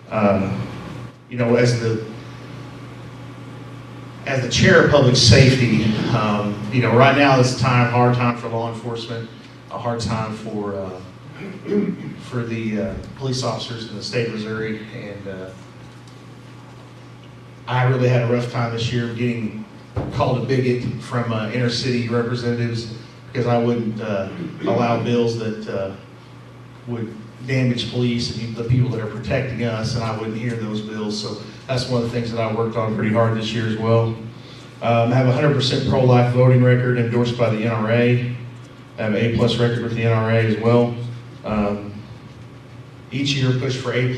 You know, as the chair of public safety, you know, right now it's a hard time for law enforcement, a hard time for the police officers in the state of Missouri, and I really had a rough time this year getting called a bigot from inner city representatives because I wouldn't allow bills that would damage police and the people that are protecting us, and I wouldn't hear those bills. So that's one of the things that I worked on pretty hard this year as well. I have a 100% pro-life voting record endorsed by the NRA. I have an A+ record with the NRA as well. Each year push for A+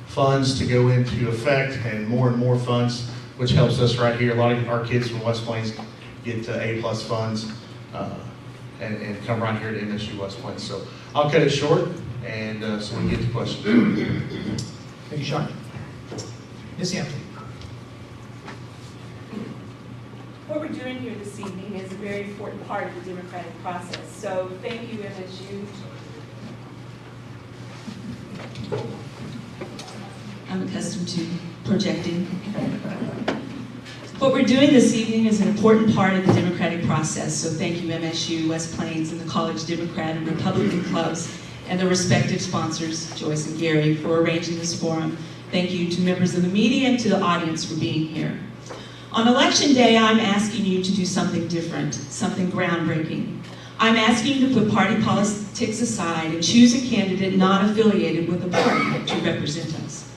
funds to go into effect, and more funds, which helps us right here. A lot of our kids from West Plains get A+ funds and come right here to MSU West Plains. So I'll cut it short, and so we can get to questions. Thank you, Sean. Ms. Hampton. What we're doing here this evening is a very important part of the democratic process. So thank you, MSU. I'm accustomed to projecting. What we're doing this evening is an important part of the democratic process. So thank you, MSU, West Plains, and the College Democrat and Republican clubs, and the respective sponsors, Joyce and Gary, for arranging this forum. Thank you to members of the media and to the audience for being here. On Election Day, I'm asking you to do something different, something groundbreaking. I'm asking you to put party politics aside and choose a candidate not affiliated with a party to represent us.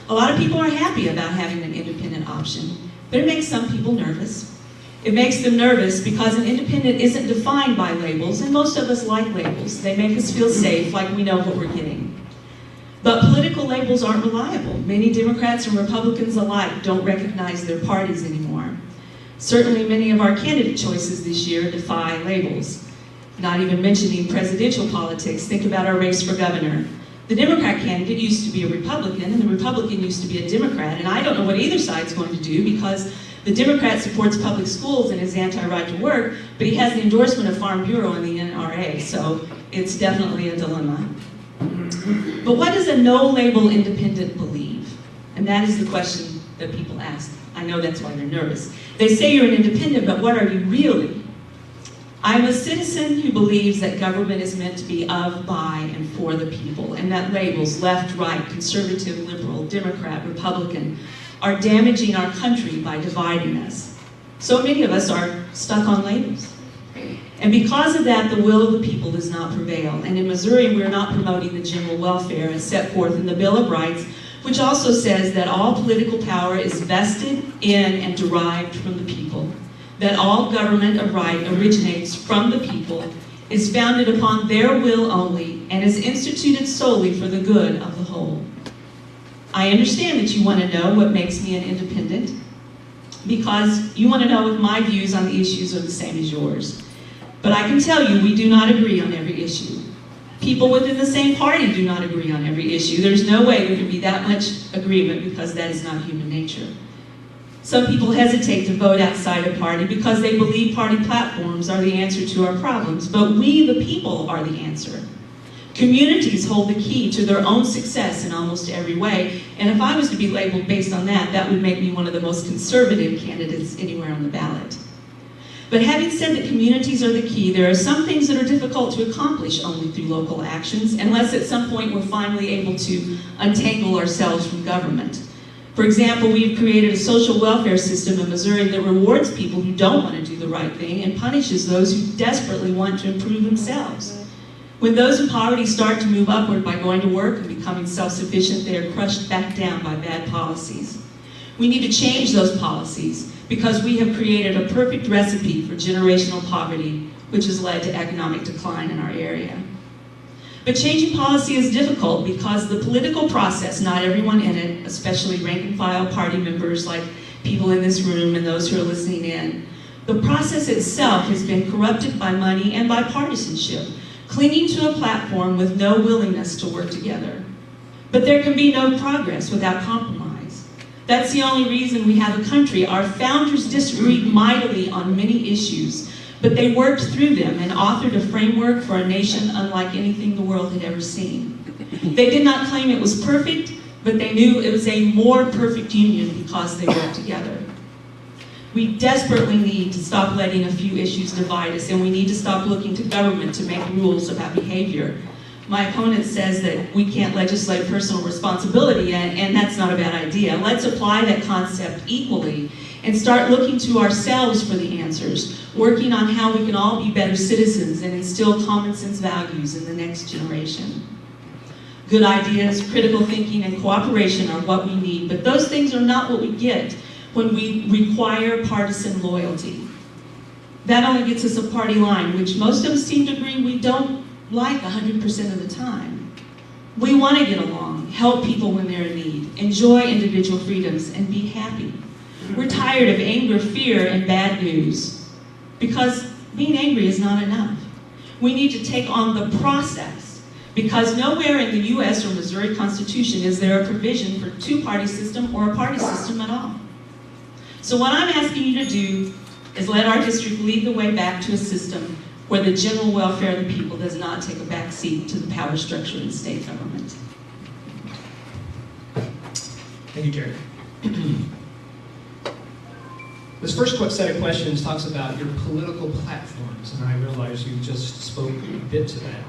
A lot of people are happy about having an independent option, but it makes some people nervous. It makes them nervous because an independent isn't defined by labels, and most of us like labels. They make us feel safe, like we know what we're getting. But political labels aren't reliable. Many Democrats and Republicans alike don't recognize their parties anymore. Certainly many of our candidate choices this year defy labels. Not even mentioning presidential politics, think about our race for governor. The Democrat candidate used to be a Republican, and the Republican used to be a Democrat, and I don't know what either side's going to do because the Democrat supports public schools and is anti-right to work, but he has the endorsement of Farm Bureau and the NRA, so it's definitely a dilemma. But what does a no-label independent believe? And that is the question that people ask. I know that's why they're nervous. They say you're an independent, but what are you really? I'm a citizen who believes that government is meant to be of, by, and for the people, and that labels, left, right, conservative, liberal, Democrat, Republican, are damaging our country by dividing us. So many of us are stuck on labels. And because of that, the will of the people does not prevail. And in Missouri, we're not promoting the general welfare as set forth in the Bill of Rights, which also says that all political power is vested in and derived from the people, that all government of right originates from the people, is founded upon their will only, and is instituted solely for the good of the whole. I understand that you want to know what makes me an independent, because you want to know if my views on the issues are the same as yours. But I can tell you, we do not agree on every issue. People within the same party do not agree on every issue. There's no way there can be that much agreement because that is not human nature. Some people hesitate to vote outside a party because they believe party platforms are the answer to our problems, but we, the people, are the answer. Communities hold the key to their own success in almost every way, and if I was to be labeled based on that, that would make me one of the most conservative candidates anywhere on the ballot. But having said that communities are the key, there are some things that are difficult to accomplish only through local actions, unless at some point we're finally able to untangle ourselves from government. For example, we've created a social welfare system in Missouri that rewards people who don't want to do the right thing and punishes those who desperately want to improve themselves. When those in poverty start to move upward by going to work and becoming self-sufficient, they are crushed back down by bad policies. We need to change those policies because we have created a perfect recipe for generational poverty, which has led to economic decline in our area. But changing policy is difficult because the political process, not everyone in it, especially rank and file party members like people in this room and those who are listening in, the process itself has been corrupted by money and by partisanship, clinging to a platform with no willingness to work together. But there can be no progress without compromise. That's the only reason we have a country. Our founders disagreed mightily on many issues, but they worked through them and authored a framework for a nation unlike anything the world had ever seen. They did not claim it was perfect, but they knew it was a more perfect union because they worked together. We desperately need to stop letting a few issues divide us, and we need to stop looking to government to make rules about behavior. My opponent says that we can't legislate personal responsibility, and that's not a bad idea. Let's apply that concept equally and start looking to ourselves for the answers, working on how we can all be better citizens and instill common sense values in the next generation. Good ideas, critical thinking, and cooperation are what we need, but those things are not what we get when we require partisan loyalty. That only gets us a party line, which most of us seem to agree we don't like 100% of the time. We want to get along, help people when they're in need, enjoy individual freedoms, and be happy. We're tired of anger, fear, and bad news, because being angry is not enough. We need to take on the process, because nowhere in the US or Missouri Constitution is there a provision for a two-party system or a party system at all. So what I'm asking you to do is let our district lead the way back to a system where the general welfare of the people does not take a back seat to the power structure in state government. Thank you, Jerry. This first quick set of questions talks about your political platforms, and I realize you just spoke a bit to that.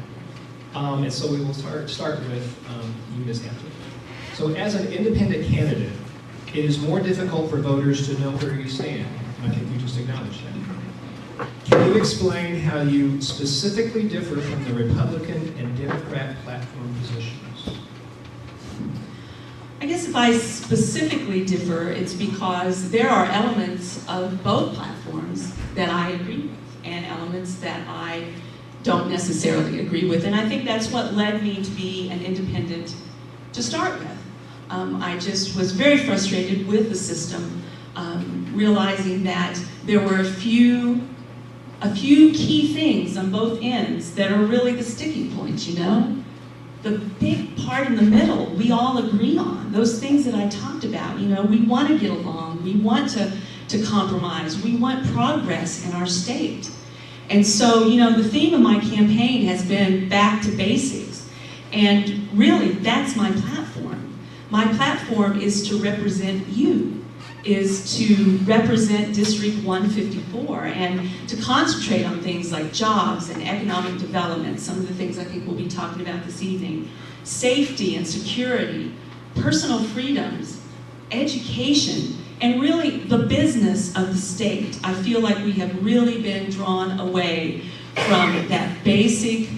And so we will start with you, Ms. Hampton. So as an independent candidate, it is more difficult for voters to know where you stand. I think you just acknowledged that. Can you explain how you specifically differ from the Republican and Democrat platform positions? I guess if I specifically differ, it's because there are elements of both platforms that I agree with and elements that I don't necessarily agree with. And I think that's what led me to be an independent to start with. I just was very frustrated with the system, realizing that there were a few key things on both ends that are really the sticking points, you know? The big part in the middle, we all agree on. Those things that I talked about, you know, we want to get along, we want to compromise, we want progress in our state. And so, you know, the theme of my campaign has been back to basics. And really, that's my platform. My platform is to represent you, is to represent District 154 and to concentrate on things like jobs and economic development, some of the things I think we'll be talking about this evening, safety and security, personal freedoms, education, and really the business of the state. I feel like we have really been drawn away from that basic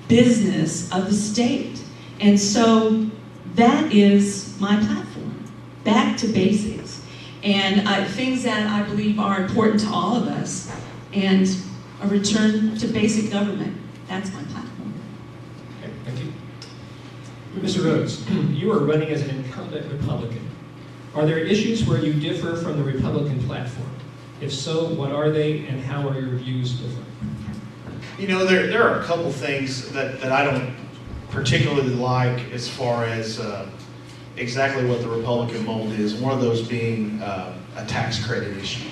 business of the state. And so that is my platform, back to basics. And things that I believe are important to all of us, and a return to basic government. That's my platform. Okay, thank you. Mr. Rhodes, you are running as an incumbent Republican. Are there issues where you differ from the Republican platform? If so, what are they, and how are your views different? You know, there are a couple things that I don't particularly like as far as exactly what the Republican mold is. One of those being a tax credit issue.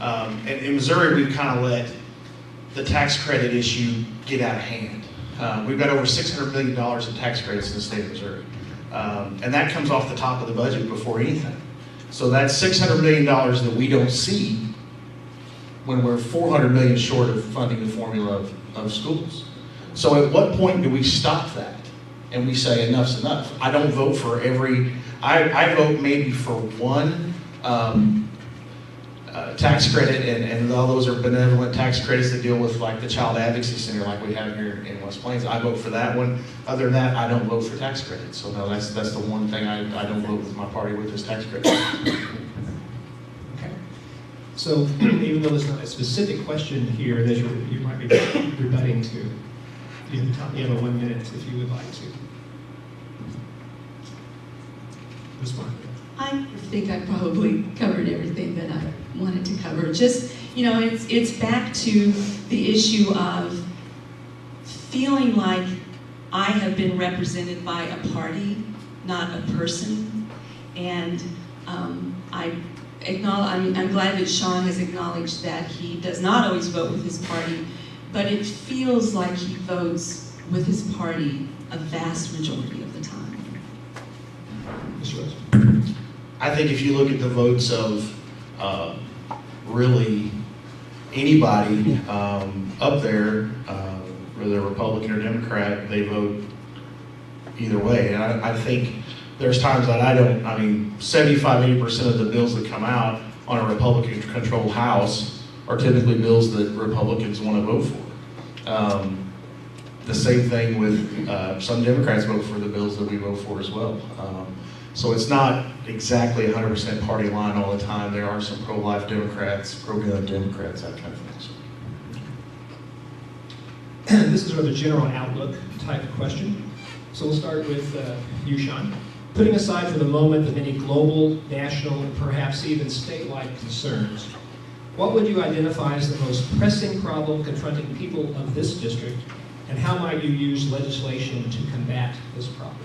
And in Missouri, we've kind of let the tax credit issue get out of hand. We've got over $600 million in tax credits in the state of Missouri. And that comes off the top of the budget before anything. So that's $600 million that we don't see when we're $400 million short of funding the formula of schools. So at what point do we stop that and we say enough's enough? I don't vote for every, I vote maybe for one tax credit, and all those are benevolent tax credits that deal with like the Child Advocacy Center like we have here in West Plains. I vote for that one. Other than that, I don't vote for tax credits. So no, that's the one thing I don't vote with my party with is tax credits. Okay. So even though there's not a specific question here that you might be rebutting to, you have a 1 minute if you would like to respond. I think I probably covered everything that I wanted to cover. Just, you know, it's back to the issue of feeling like I have been represented by a party, not a person. And I'm glad that Sean has acknowledged that he does not always vote with his party, but it feels like he votes with his party a vast majority of the time. Mr. Rose? I think if you look at the votes of really anybody up there, whether they're Republican or Democrat, they vote either way. And I think there's times that 75–80% of the bills that come out on a Republican-controlled House are typically bills that Republicans want to vote for. The same thing with some Democrats vote for the bills that we vote for as well. So it's not exactly 100% party line all the time. There are some pro-life Democrats, pro-gun Democrats, that kind of thing. This is sort of a general outlook type of question. So we'll start with you, Sean. Putting aside for the moment the many global, national, and perhaps even statewide concerns, what would you identify as the most pressing problem confronting people of this district, and how might you use legislation to combat this problem?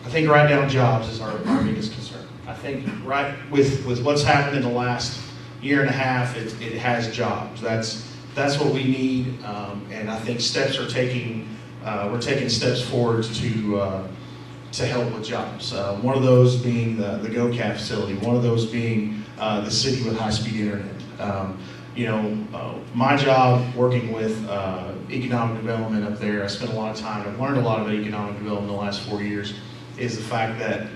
I think right now jobs is our biggest concern. I think right with what's happened in the last year and a half, it has jobs. That's what we need, and I think steps are we're taking steps forward to help with jobs. One of those being the GoCap facility. One of those being the city with high-speed internet. My job working with economic development up there, I spent a lot of time, I've learned a lot about economic development in the last 4 years, is the fact that,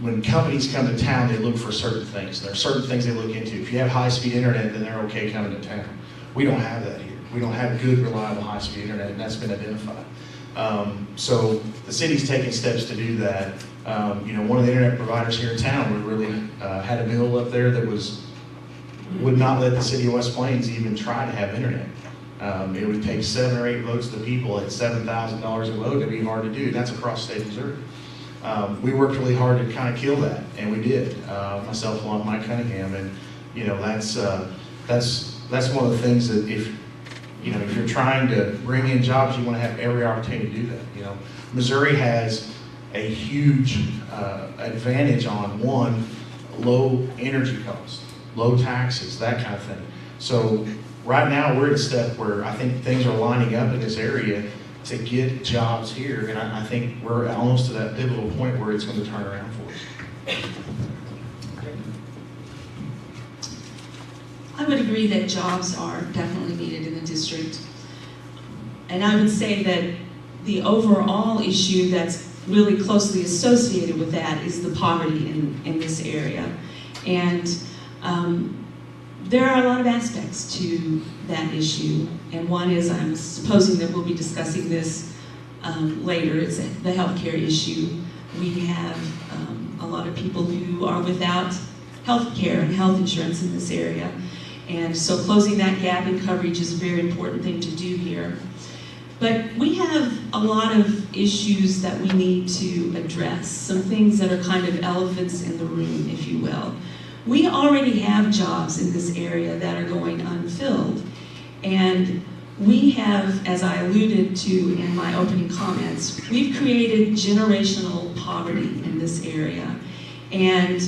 when companies come to town, they look for certain things. There are certain things they look into. If you have high-speed internet, then they're okay coming to town. We don't have that here. We don't have good, reliable high-speed internet, and that's been identified. So the city's taking steps to do that. One of the internet providers here in town had a bill up there that would not let the city of West Plains even try to have internet. It would take 7 or 8 votes of the people at $7,000 a vote. It'd be hard to do. That's across state Missouri. We worked really hard to kind of kill that, and we did. Myself along with Mike Cunningham, and that's one of the things that if you're trying to bring in jobs, you want to have every opportunity to do that. Missouri has a huge advantage on one, low energy costs, low taxes, that kind of thing. So right now we're at a step where I think things are lining up in this area to get jobs here, and I think we're almost to that pivotal point where it's going to turn around for us. I would agree that jobs are definitely needed in the district. And I would say that the overall issue that's really closely associated with that is the poverty in this area. And there are a lot of aspects to that issue. And one is, I'm supposing that we'll be discussing this later, it's the healthcare issue. We have a lot of people who are without health care and health insurance in this area. And so closing that gap in coverage is a very important thing to do here. But we have a lot of issues that we need to address, some things that are kind of elephants in the room, if you will. We already have jobs in this area that are going unfilled. And we have, as I alluded to in my opening comments, we've created generational poverty in this area. And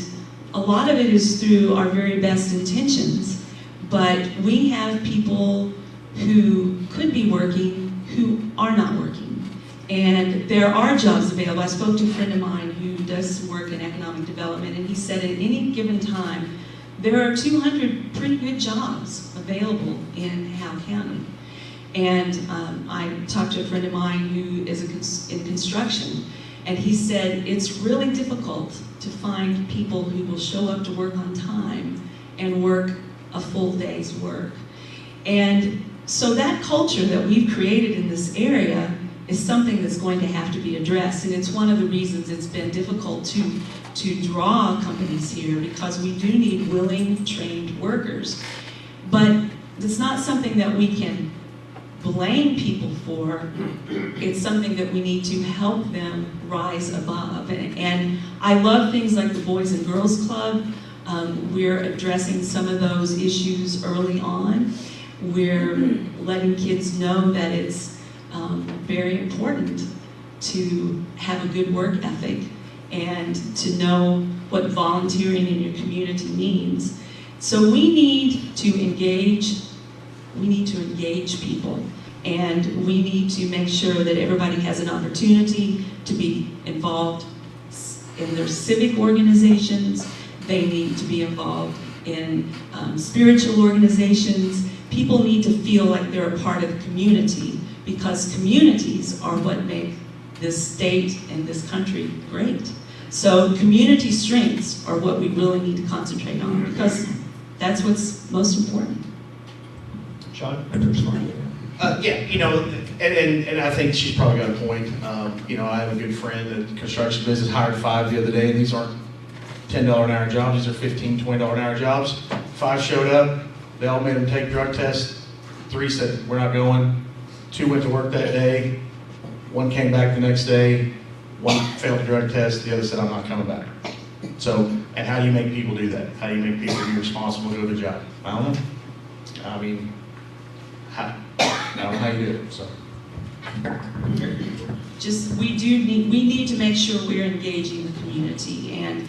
a lot of it is through our very best intentions. But we have people who could be working who are not working. And there are jobs available. I spoke to a friend of mine who does some work in economic development, and he said at any given time, there are 200 pretty good jobs available in Howe County. And I talked to a friend of mine who is in construction, and he said it's really difficult to find people who will show up to work on time and work a full day's work. And so that culture that we've created in this area is something that's going to have to be addressed, and it's one of the reasons it's been difficult to draw companies here, because we do need willing, trained workers. But it's not something that we can blame people for. It's something that we need to help them rise above. And I love things like the Boys and Girls Club. We're addressing some of those issues early on. We're letting kids know that it's very important to have a good work ethic and to know what volunteering in your community means. So we need to engage people. And we need to make sure that everybody has an opportunity to be involved in their civic organizations. They need to be involved in spiritual organizations. People need to feel like they're a part of the community, because communities are what make this state and this country great. So community strengths are what we really need to concentrate on, because that's what's most important. Sean? Yeah, you know, and I think she's probably got a point. You know, I have a good friend that construction business hired 5 the other day, and these aren't $10 an hour jobs, these are $15, $20 an hour jobs. 5 showed up, they all made them take drug tests. 3 said, we're not going. 2 went to work that day. 1 came back the next day. 1 failed the drug test, the other said, I'm not coming back. So, and how do you make people do that? How do you make people be responsible to do the job? I don't know. I mean, I don't know how you do it, so. We need to make sure we're engaging the community, and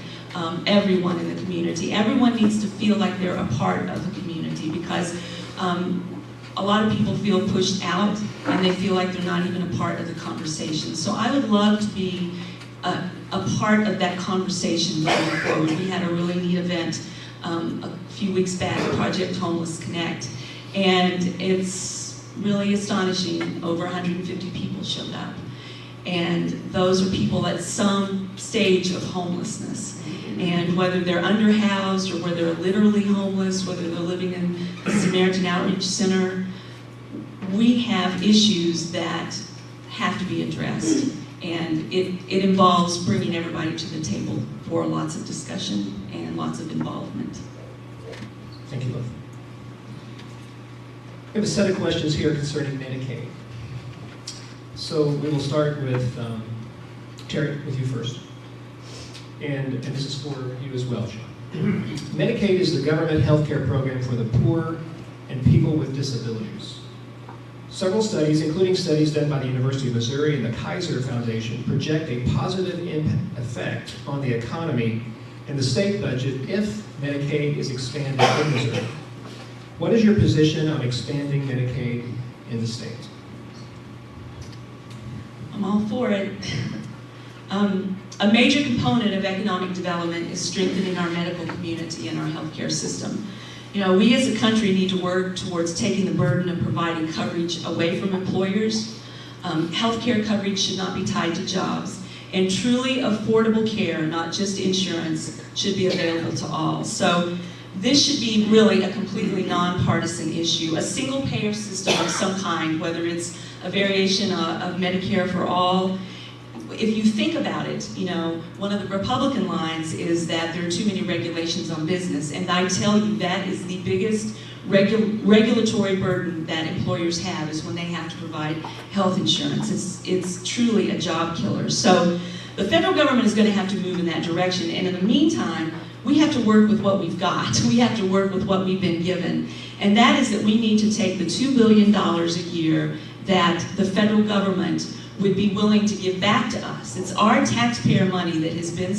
everyone in the community. Everyone needs to feel like they're a part of the community, because a lot of people feel pushed out and they feel like they're not even a part of the conversation. So I would love to be a part of that conversation going forward. We had a really neat event a few weeks back, Project Homeless Connect, and it's really astonishing. Over 150 people showed up, and those are people at some stage of homelessness. And whether they're underhoused or whether they're literally homeless, whether they're living in the Samaritan Outreach Center, we have issues that have to be addressed. And it involves bringing everybody to the table for lots of discussion and lots of involvement. Thank you both. We have a set of questions here concerning Medicaid. So we will start with Terry, with you first. And this is for you as well, Sean. Medicaid is the government health care program for the poor and people with disabilities. Several studies, including studies done by the University of Missouri and the Kaiser Foundation, project a positive effect on the economy and the state budget if Medicaid is expanded in Missouri. What is your position on expanding Medicaid in the state? I'm all for it. A major component of economic development is strengthening our medical community and our healthcare system. You know, we as a country need to work towards taking the burden of providing coverage away from employers. Healthcare coverage should not be tied to jobs, and truly affordable care, not just insurance, should be available to all. So this should be really a completely nonpartisan issue. A single payer system of some kind, whether it's a variation of Medicare for all. If you think about it, you know, one of the Republican lines is that there are too many regulations on business, and I tell you that is the biggest regulatory burden that employers have, is when they have to provide health insurance. It's truly a job killer. So the federal government is going to have to move in that direction, and in the meantime, we have to work with what we've got. We have to work with what we've been given, and that is that we need to take the $2 billion a year that the federal government would be willing to give back to us. It's our taxpayer money that has been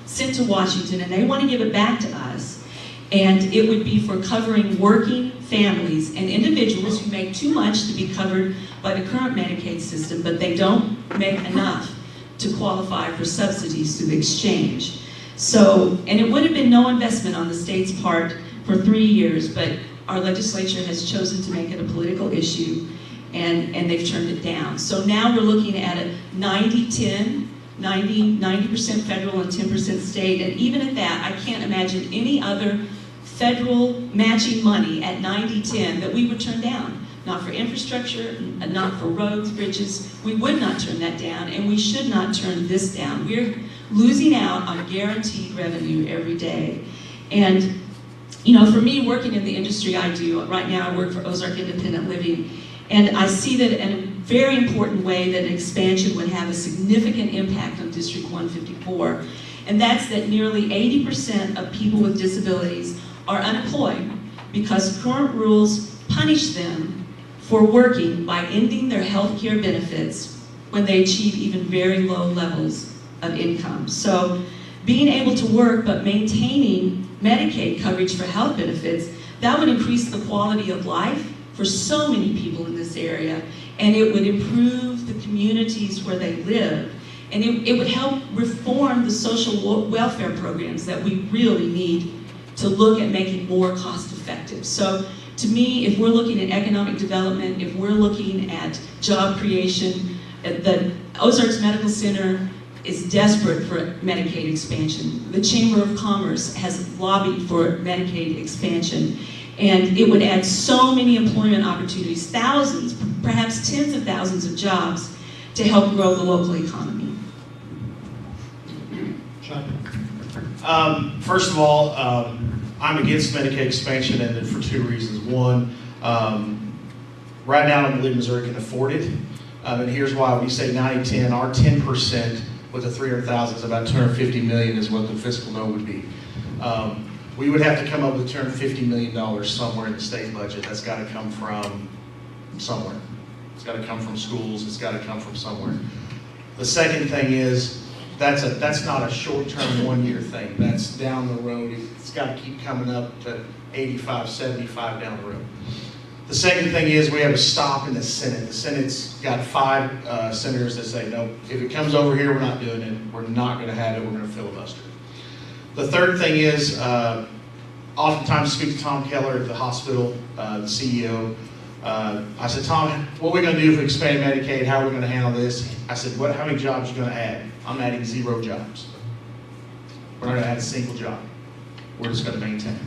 sent to Washington, and they want to give it back to us. And it would be for covering working families and individuals who make too much to be covered by the current Medicaid system, but they don't make enough to qualify for subsidies through the exchange. So, and it would have been no investment on the state's part for 3 years, but our legislature has chosen to make it a political issue, and they've turned it down. So now we're looking at a 90-10, 90% federal and 10% state, and even at that, I can't imagine any other federal matching money at 90-10 that we would turn down. Not for infrastructure, not for roads, bridges. We would not turn that down, and we should not turn this down. We're losing out on guaranteed revenue every day. And, you know, for me, working in the industry I do, right now I work for Ozark Independent Living, and I see that in a very important way that an expansion would have a significant impact on District 154, and that's that nearly 80% of people with disabilities are unemployed because current rules punish them for working by ending their health care benefits when they achieve even very low levels of income. So being able to work but maintaining Medicaid coverage for health benefits, that would increase the quality of life for so many people in this area, and it would improve the communities where they live, and it would help reform the social welfare programs that we really need to look at making more cost effective. So to me, if we're looking at economic development, if we're looking at job creation, the Ozarks Medical Center is desperate for Medicaid expansion. The Chamber of Commerce has lobbied for Medicaid expansion, and it would add so many employment opportunities, thousands, perhaps tens of thousands of jobs to help grow the local economy. Sean? First of all, I'm against Medicaid expansion, and for two reasons. One, right now I believe Missouri can afford it, and here's why. When you say 90-10, our 10% with the 300,000 is about 250 million is what the fiscal note would be. We would have to come up with $250 million somewhere in the state budget. That's got to come from somewhere. It's got to come from schools. It's got to come from somewhere. The second thing is, that's not a short-term one-year thing. That's down the road. It's got to keep coming up to 85, 75 down the road. The second thing is we have a stop in the Senate. The Senate's got 5 senators that say, no, if it comes over here, we're not doing it. We're not going to have it. We're going to filibuster. The third thing is, oftentimes I speak to Tom Keller at the hospital, the CEO. I said, Tom, what are we going to do if we expand Medicaid? How are we going to handle this? I said, how many jobs are you going to add? I'm adding 0 jobs. We're not going to add a single job. We're just going to maintain.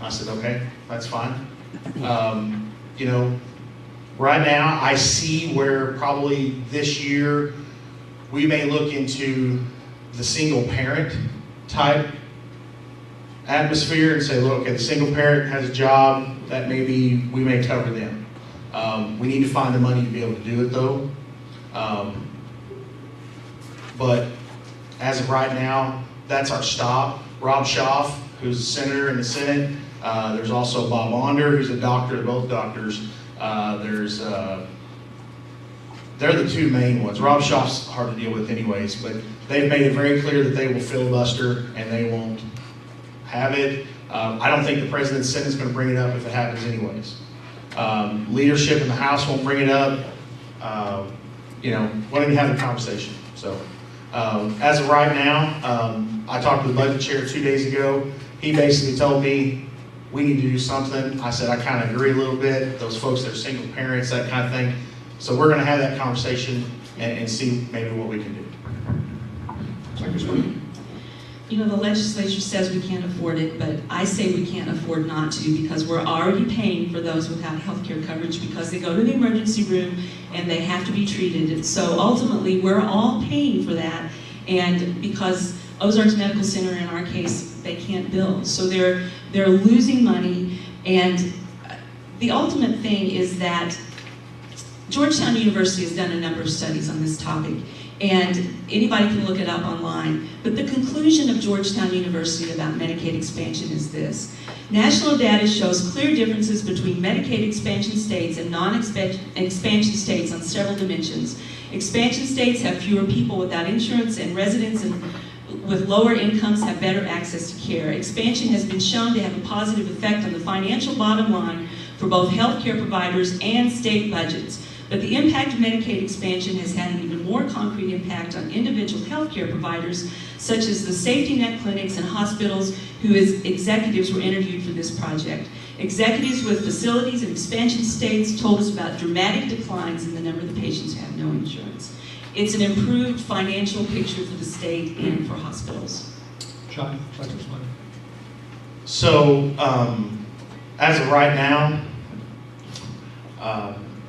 I said, okay, that's fine. You know, right now I see where probably this year we may look into the single parent type atmosphere and say, look, okay, the single parent has a job, that we may cover them. We need to find the money to be able to do it though. But as of right now, that's our stop. Rob Schaaf, who's a senator in the Senate. There's also Bob Onder, who's a doctor, both doctors. They're the 2 main ones. Rob Schaaf's hard to deal with anyways, but they've made it very clear that they will filibuster and they won't have it. I don't think the President's Senate is going to bring it up if it happens anyways. Leadership in the House won't bring it up. Won't even have the conversation. So as of right now, I talked to the budget chair 2 days ago. He basically told me we need to do something. I said I kind of agree a little bit. Those folks that are single parents, that kind of thing. So we're going to have that conversation and see maybe what we can do. You know, the legislature says we can't afford it, but I say we can't afford not to, because we're already paying for those without health care coverage because they go to the emergency room and they have to be treated. And so ultimately, we're all paying for that. And because Ozarks Medical Center, in our case, they can't bill. So they're losing money. And the ultimate thing is that Georgetown University has done a number of studies on this topic, and anybody can look it up online. But the conclusion of Georgetown University about Medicaid expansion is this: national data shows clear differences between Medicaid expansion states and non-expansion states on several dimensions. Expansion states have fewer people without insurance, and residents with lower incomes have better access to care. Expansion has been shown to have a positive effect on the financial bottom line for both healthcare providers and state budgets. But the impact of Medicaid expansion has had an even more concrete impact on individual healthcare providers, such as the safety net clinics and hospitals whose executives were interviewed for this project. Executives with facilities in expansion states told us about dramatic declines in the number of the patients who have no insurance. It's an improved financial picture for the state and for hospitals. Sean, like this one. So, as of right now,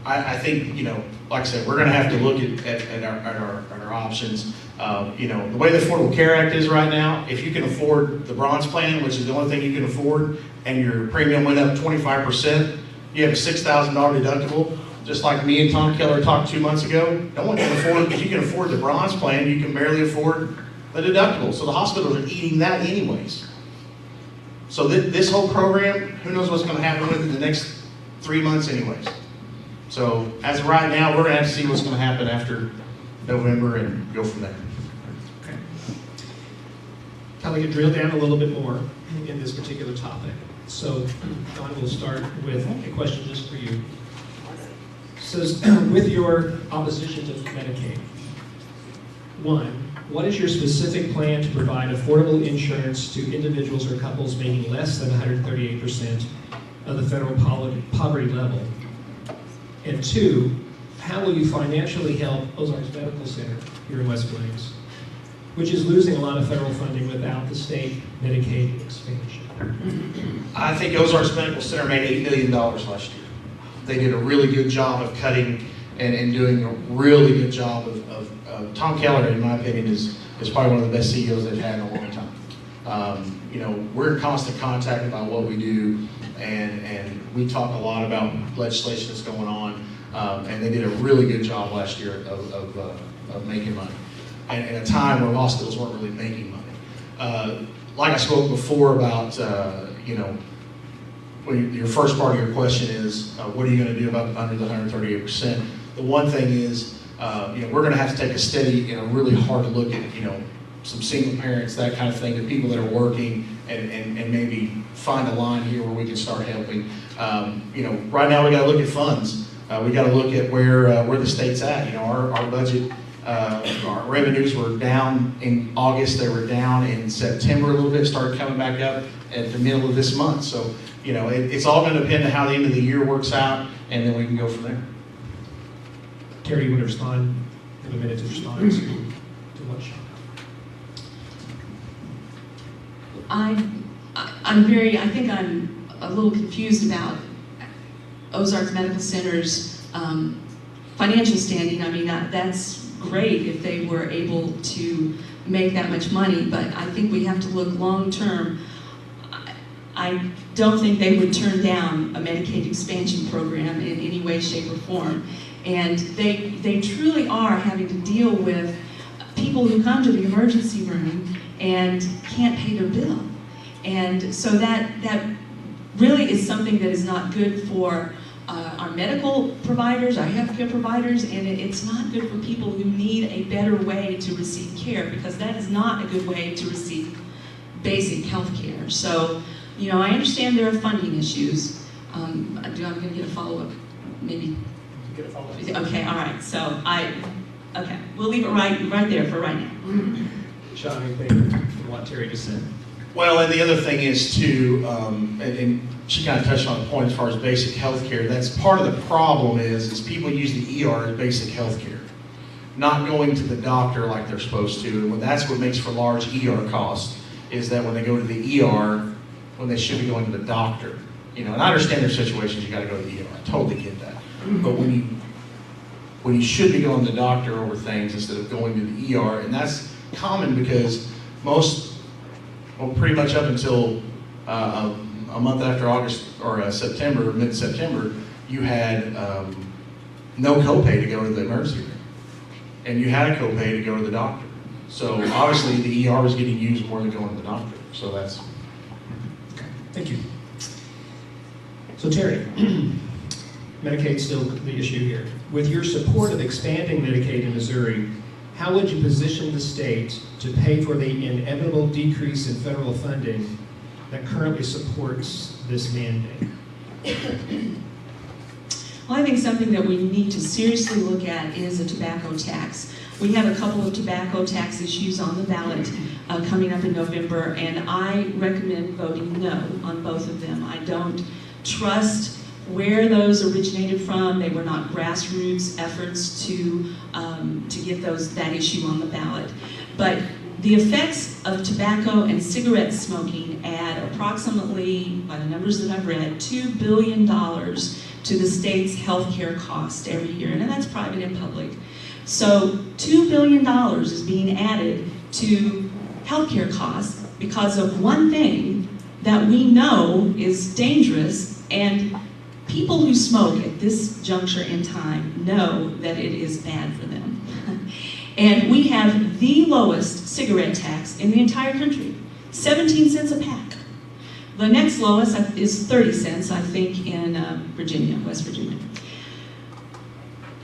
I think, like I said, we're going to have to look at our options. The way the Affordable Care Act is right now, if you can afford the bronze plan, which is the only thing you can afford, and your premium went up 25%, you have a $6,000 deductible, just like me and Tom Keller talked 2 months ago. No one can afford it. If you can afford the bronze plan, you can barely afford the deductible. So the hospitals are eating that anyways. So this whole program, who knows what's going to happen with it in the next 3 months anyways. So as of right now, we're going to have to see what's going to happen after November and go from there. Okay. Now we can drill down a little bit more in this particular topic. So, Don, we'll start with a question just for you. It says, with your opposition to Medicaid, one, what is your specific plan to provide affordable insurance to individuals or couples making less than 138% of the federal poverty level? And two, how will you financially help Ozark Medical Center here in West Plains, which is losing a lot of federal funding without the state Medicaid expansion? I think Ozark Medical Center made $8 million last year. They did a really good job of cutting and doing a really good job of Tom Keller, in my opinion, is probably one of the best CEOs they've had in a long time. You know, we're in constant contact about what we do, and we talk a lot about legislation that's going on, and they did a really good job last year of making money, and at a time when hospitals weren't really making money. Like I spoke before about, you know, when your first part of your question is, what are you going to do about under the 138%? The one thing is, you know, we're going to have to take a steady and a really hard look at, you know, some single parents, that kind of thing, the people that are working, and maybe find a line here where we can start helping. You know, right now we got to look at funds. We got to look at where the state's at. You know, our budget, our revenues were down in August. They were down in September a little bit. Started coming back up at the middle of this month. So, you know, it's all going to depend on how the end of the year works out, and then we can go from there. Terry, you want to respond? You have a minute to respond to what Sean? I think I'm a little confused about Ozark Medical Center's financial standing. I mean, that's great if they were able to make that much money, but I think we have to look long term. I don't think they would turn down a Medicaid expansion program in any way, shape, or form. And they truly are having to deal with people who come to the emergency room and can't pay their bill. And so that really is something that is not good for our medical providers, our healthcare providers, and it's not good for people who need a better way to receive care, because that is not a good way to receive basic health care. So, you know, I understand there are funding issues. I'm going to get a follow-up, maybe. Get a follow-up. Okay, all right. So okay, we'll leave it right there for right now. Sean, anything from what Terry just said? Well, and the other thing is too, and she kind of touched on the point as far as basic health care. That's part of the problem is people use the ER as basic health care, not going to the doctor like they're supposed to. And that's what makes for large ER costs, is that when they go to the ER, when they should be going to the doctor. You know, and I understand there's situations you got to go to the ER. I totally get that. But when you should be going to the doctor over things instead of going to the ER, and that's common because pretty much up until a month after August or September, mid-September, you had no copay to go to the emergency room, and you had a copay to go to the doctor. So obviously the ER was getting used more than going to the doctor. So that's. Okay, thank you. So Terry, Medicaid's still the issue here. With your support of expanding Medicaid in Missouri, how would you position the state to pay for the inevitable decrease in federal funding that currently supports this mandate? Well, I think something that we need to seriously look at is a tobacco tax. We have a couple of tobacco tax issues on the ballot coming up in November, and I recommend voting no on both of them. I don't trust where those originated from. They were not grassroots efforts to get that issue on the ballot. But the effects of tobacco and cigarette smoking add approximately, by the numbers that I've read, $2 billion to the state's health care cost every year, and that's private and public. So $2 billion is being added to healthcare costs because of one thing that we know is dangerous, and people who smoke at this juncture in time know that it is bad for them. And we have the lowest cigarette tax in the entire country, 17 cents a pack. The next lowest is 30 cents, I think, in Virginia, West Virginia.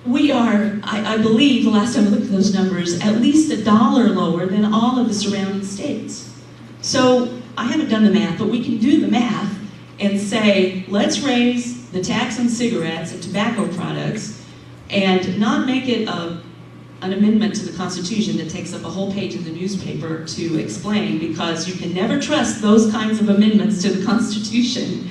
We are, I believe, the last time I looked at those numbers, at least $1 lower than all of the surrounding states. So I haven't done the math, but we can do the math, and say, let's raise the tax on cigarettes and tobacco products and not make it an amendment to the Constitution that takes up a whole page of the newspaper to explain, because you can never trust those kinds of amendments to the Constitution.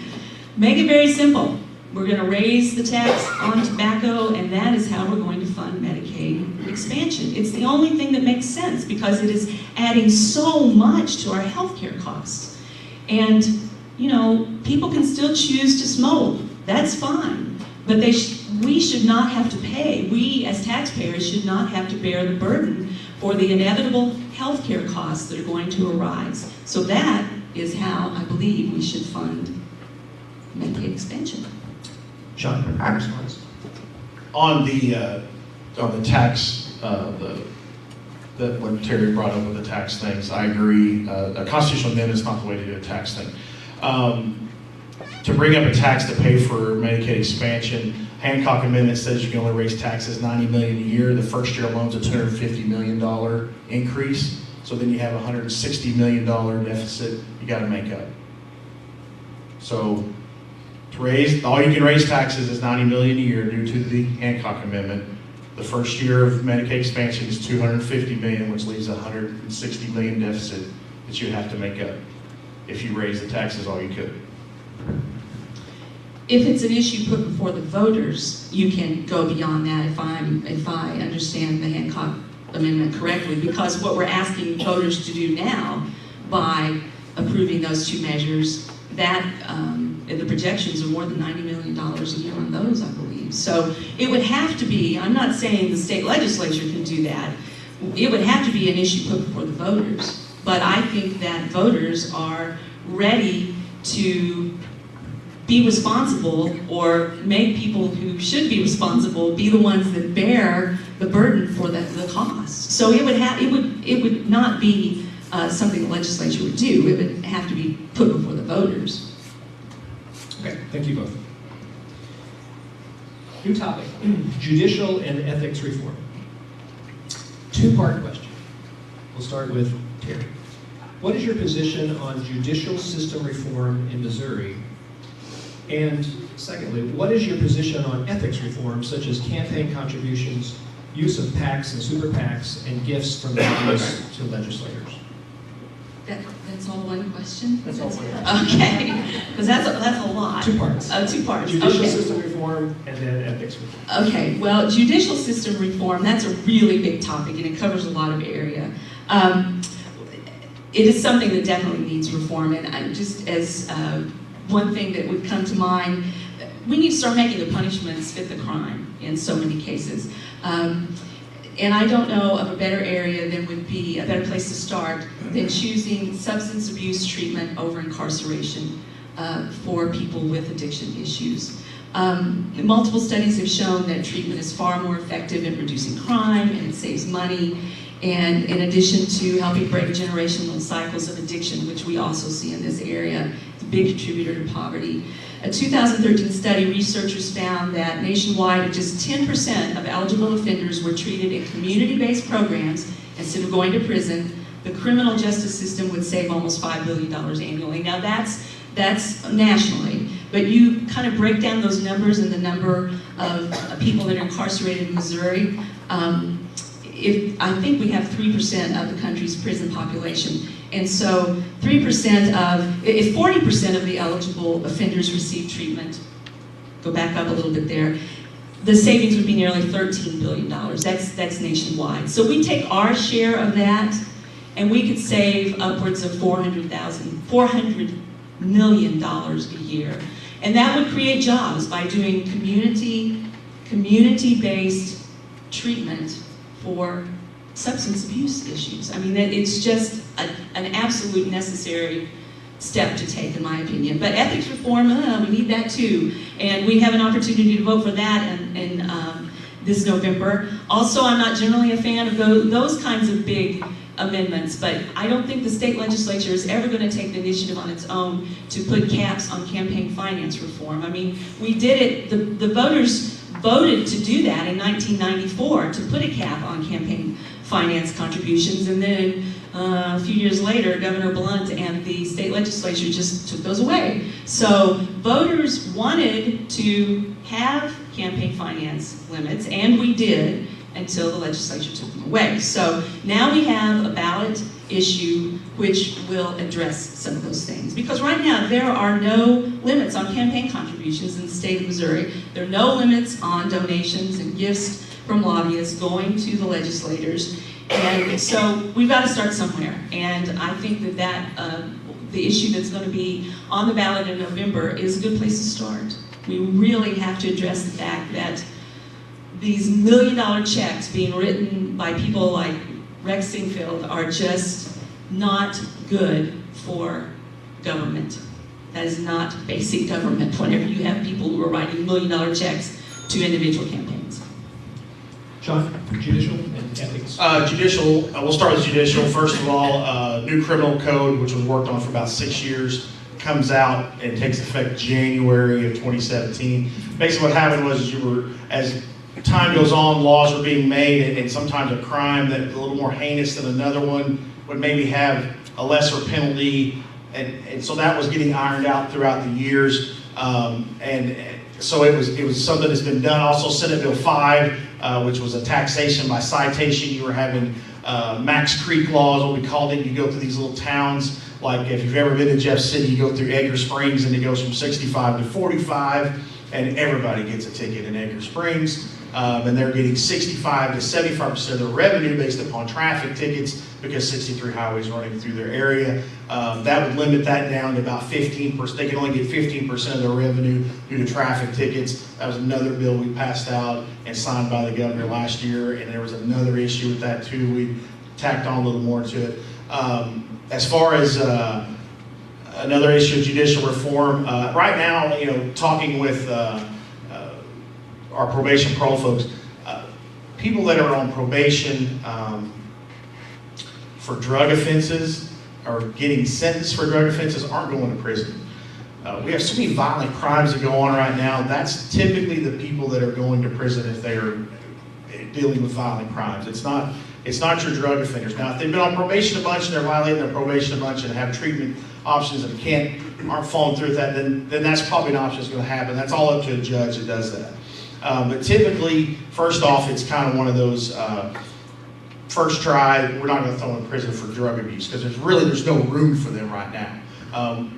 Make it very simple. We're going to raise the tax on tobacco, and that is how we're going to fund Medicaid expansion. It's the only thing that makes sense, because it is adding so much to our healthcare costs. And, you know, people can still choose to smoke. That's fine. But we should not have to pay. We, as taxpayers, should not have to bear the burden for the inevitable healthcare costs that are going to arise. So that is how I believe we should fund Medicaid expansion. Sean, response. On the tax, what Terry brought up with the tax things, I agree. A constitutional amendment is not the way to do a tax thing. To bring up a tax to pay for Medicaid expansion, Hancock Amendment says you can only raise taxes $90 million a year. The first year alone is a $250 million increase. So then you have a $160 million deficit you got to make up. So all you can raise taxes is $90 million a year due to the Hancock Amendment. The first year of Medicaid expansion is $250 million, which leaves a $160 million deficit that you have to make up if you raise the taxes all you could. If it's an issue put before the voters, you can go beyond that if I understand the Hancock Amendment correctly, because what we're asking voters to do now by approving those two measures, that the projections are more than $90 million a year on those, I believe. So it would have to be, I'm not saying the state legislature can do that, it would have to be an issue put before the voters. But I think that voters are ready to be responsible, or make people who should be responsible be the ones that bear the burden for the cost. So it would not be something the legislature would do. It would have to be put before the voters. Okay, thank you both. New topic, judicial and ethics reform. Two-part question. We'll start with Terry. What is your position on judicial system reform in Missouri? And secondly, what is your position on ethics reform, such as campaign contributions, use of PACs and super PACs, and gifts from donors to legislators? That's all one question? That's all one. Okay, because that's a lot. Two parts. Two parts. Judicial okay. system reform and then ethics reform. Okay, well, judicial system reform, that's a really big topic, and it covers a lot of area. It is something that definitely needs reform, and just as one thing that would come to mind, we need to start making the punishments fit the crime in so many cases. And I don't know of a better area that would be a better place to start than choosing substance abuse treatment over incarceration for people with addiction issues. Multiple studies have shown that treatment is far more effective in reducing crime, and it saves money, and in addition to helping break generational cycles of addiction, which we also see in this area, it's a big contributor to poverty. A 2013 study, researchers found that nationwide, just 10% of eligible offenders were treated in community-based programs instead of going to prison. The criminal justice system would save almost $5 billion annually. Now that's nationally, but you kind of break down those numbers and the number of people that are incarcerated in Missouri. I think we have 3% of the country's prison population. And so 3% if 40% of the eligible offenders receive treatment, go back up a little bit there, the savings would be nearly $13 billion. That's nationwide. So we take our share of that, and we could save upwards of $400 million a year. And that would create jobs by doing community-based treatment for substance abuse issues. I mean, it's just an absolute necessary step to take, in my opinion. But ethics reform, we need that too. And we have an opportunity to vote for that in this November. Also, I'm not generally a fan of those kinds of big amendments, but I don't think the state legislature is ever going to take the initiative on its own to put caps on campaign finance reform. I mean, we did it, the voters voted to do that in 1994, to put a cap on campaign finance contributions, and then a few years later, Governor Blunt and the state legislature just took those away. So voters wanted to have campaign finance limits, and we did until the legislature took them away. So now we have a ballot issue which will address some of those things. Because right now there are no limits on campaign contributions in the state of Missouri. There are no limits on donations and gifts from lobbyists going to the legislators. And so we've got to start somewhere. And I think that the issue that's going to be on the ballot in November is a good place to start. We really have to address the fact that these $1 million checks being written by people like Rex Singfield are just not good for government. That is not basic government whenever you have people who are writing $1 million checks to individual campaigns. John, judicial and ethics. Judicial, we'll start with judicial. First of all, new criminal code, which was worked on for about 6 years, comes out and takes effect January of 2017. Basically what happened was as time goes on, laws are being made, and sometimes a crime that's a little more heinous than another one would maybe have a lesser penalty, and so that was getting ironed out throughout the years, and so it was something that's been done. Also, Senate Bill 5, which was a taxation by citation. You were having Max Creek laws, what we called it. You go through these little towns, like if you've ever been to Jeff City, you go through Edgar Springs, and it goes from 65 to 45, and everybody gets a ticket in Edgar Springs. And they're getting 65 to 75% of their revenue based upon traffic tickets because 63 highways running through their area. That would limit that down to about 15%. They can only get 15% of their revenue due to traffic tickets. That was another bill we passed out and signed by the governor last year, and there was another issue with that too. We tacked on a little more to it. As far as another issue of judicial reform, right now, talking with our probation parole folks, people that are on probation for drug offenses or getting sentenced for drug offenses aren't going to prison. We have so many violent crimes that go on right now. That's typically the people that are going to prison if they are dealing with violent crimes. It's not your drug offenders. Now, if they've been on probation a bunch and they're violating their probation a bunch and have treatment options and aren't following through with that, then that's probably an option that's going to happen. That's all up to a judge that does that. But typically, first off, it's kind of one of those first try, we're not going to throw them in prison for drug abuse because there's no room for them right now.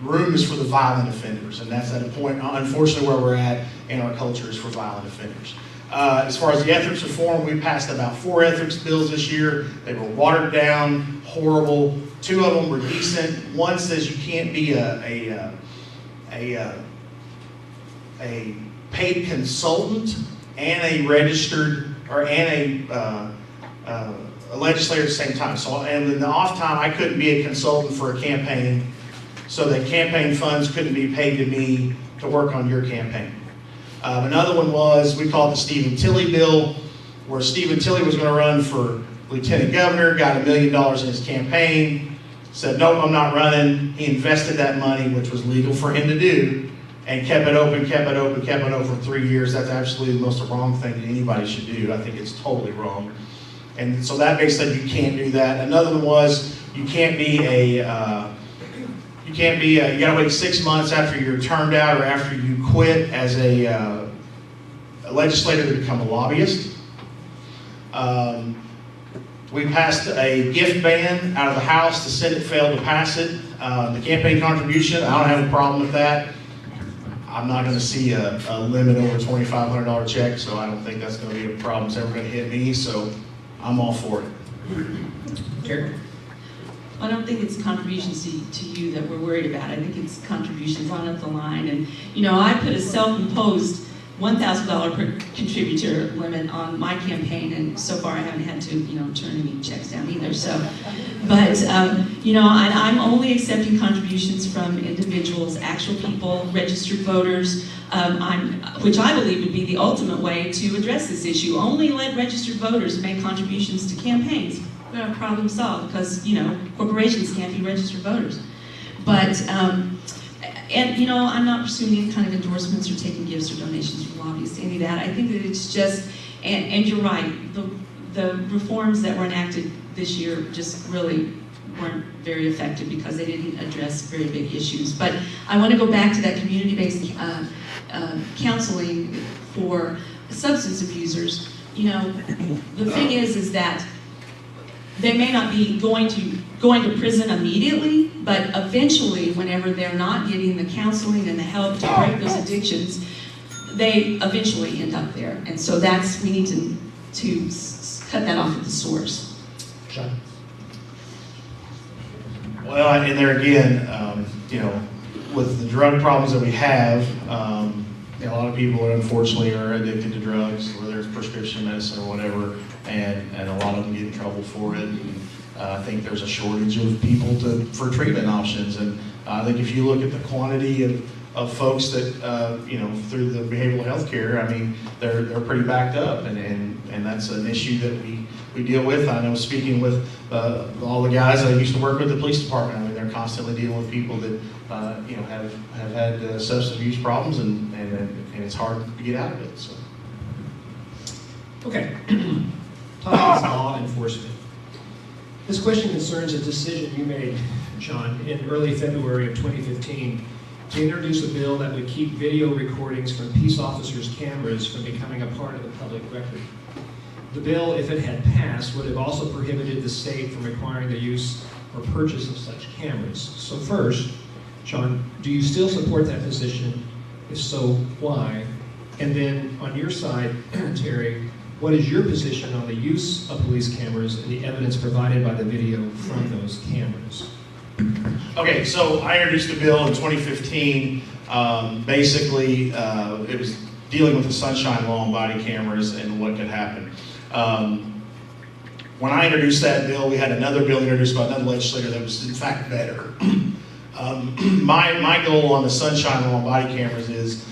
Room is for the violent offenders, and that's at a point, unfortunately, where we're at in our culture is for violent offenders. As far as the ethics reform, we passed about 4 ethics bills this year. They were watered down, horrible. 2 of them were decent. One says you can't be a paid consultant and a registered a legislator at the same time. So, and in the off time, I couldn't be a consultant for a campaign, so that campaign funds couldn't be paid to me to work on your campaign. Another one was, we call it the Stephen Tilley bill, where Stephen Tilley was going to run for lieutenant governor, got $1 million in his campaign, said, nope, I'm not running. He invested that money, which was legal for him to do, and kept it open for 3 years. That's absolutely the most wrong thing that anybody should do. I think it's totally wrong. And so that basically said you can't do that. Another one was you gotta wait 6 months after you're termed out or after you quit as a legislator to become a lobbyist. We passed a gift ban out of the House. The Senate failed to pass it. The campaign contribution, I don't have a problem with that. I'm not going to see a limit over a $2,500 check, so I don't think that's going to be a problem that's ever going to hit me, so I'm all for it. Karen? I don't think it's contributions to you that we're worried about. I think it's contributions on up the line. And, I put a self-imposed $1,000 per contributor limit on my campaign, and so far I haven't had to, turn any checks down either. So, but, I'm only accepting contributions from individuals, actual people, registered voters, which I believe would be the ultimate way to address this issue. Only let registered voters make contributions to campaigns. Problem solved, because corporations can't be registered voters. But I'm not pursuing any kind of endorsements or taking gifts or donations from lobbyists, any of that. I think that it's just, and you're right, the reforms that were enacted this year just really weren't very effective because they didn't address very big issues. But I want to go back to that community-based counseling for substance abusers. You know, the thing is that they may not be going to prison immediately, but eventually, whenever they're not getting the counseling and the help to break those addictions, they eventually end up there. And so we need to cut that off at the source. John? Well, and there again, you know, with the drug problems that we have, you know, a lot of people unfortunately are addicted to drugs, whether it's prescription medicine or whatever, and a lot of them get in trouble for it. And, I think there's a shortage of people for treatment options, and I think if you look at the quantity of folks that you know, through the behavioral health care, I mean, they're pretty backed up, and that's an issue that we deal with. I know, speaking with all the guys I used to work with the police department, I mean, they're constantly dealing with people that you know, have had substance abuse problems, and it's hard to get out of it. So. Okay. Topic is law enforcement. This question concerns a decision you made, John, in early February of 2015 to introduce a bill that would keep video recordings from peace officers' cameras from becoming a part of the public record. The bill, if it had passed, would have also prohibited the state from requiring the use or purchase of such cameras. So first, John, do you still support that position? If so, why? And then on your side, Terry, what is your position on the use of police cameras and the evidence provided by the video from those cameras? Okay, so I introduced a bill in 2015. Basically, it was dealing with the sunshine law on body cameras and what could happen. When I introduced that bill, we had another bill introduced by another legislator that was in fact better. My goal on the sunshine law on body cameras is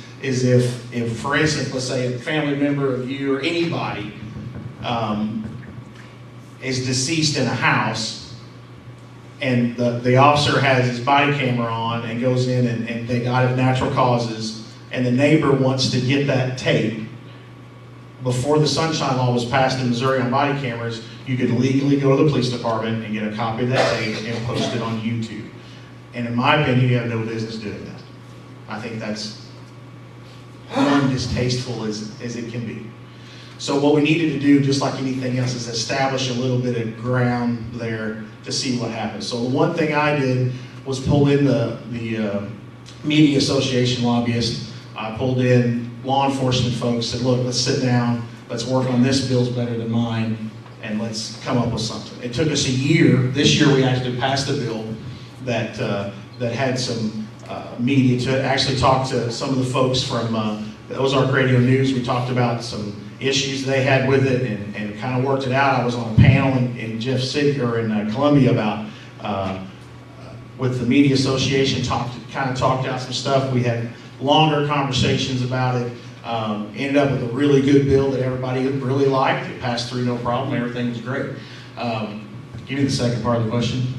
if, for instance, let's say a family member of you or anybody is deceased in a house, and the officer has his body camera on and goes in and they died of natural causes, and the neighbor wants to get that tape. Before the sunshine law was passed in Missouri on body cameras, you could legally go to the police department and get a copy of that tape and post it on YouTube. And in my opinion, you have no business doing that. I think that's distasteful as it can be. So what we needed to do, just like anything else, is establish a little bit of ground there to see what happens. So the one thing I did was pull in the media association lobbyists. I pulled in law enforcement folks, said, look, let's sit down, let's work on this bill's better than mine, and let's come up with something. It took us a year. This year we actually passed a bill that had some media to actually talk to some of the folks from the Ozark Radio News. We talked about some issues they had with it and kind of worked it out. I was on a panel in Jeff City or in Columbia about with the media association, kind of talked out some stuff. We had longer conversations about it. Ended up with a really good bill that everybody really liked. It passed through no problem. Everything was great. Give me the second part of the question.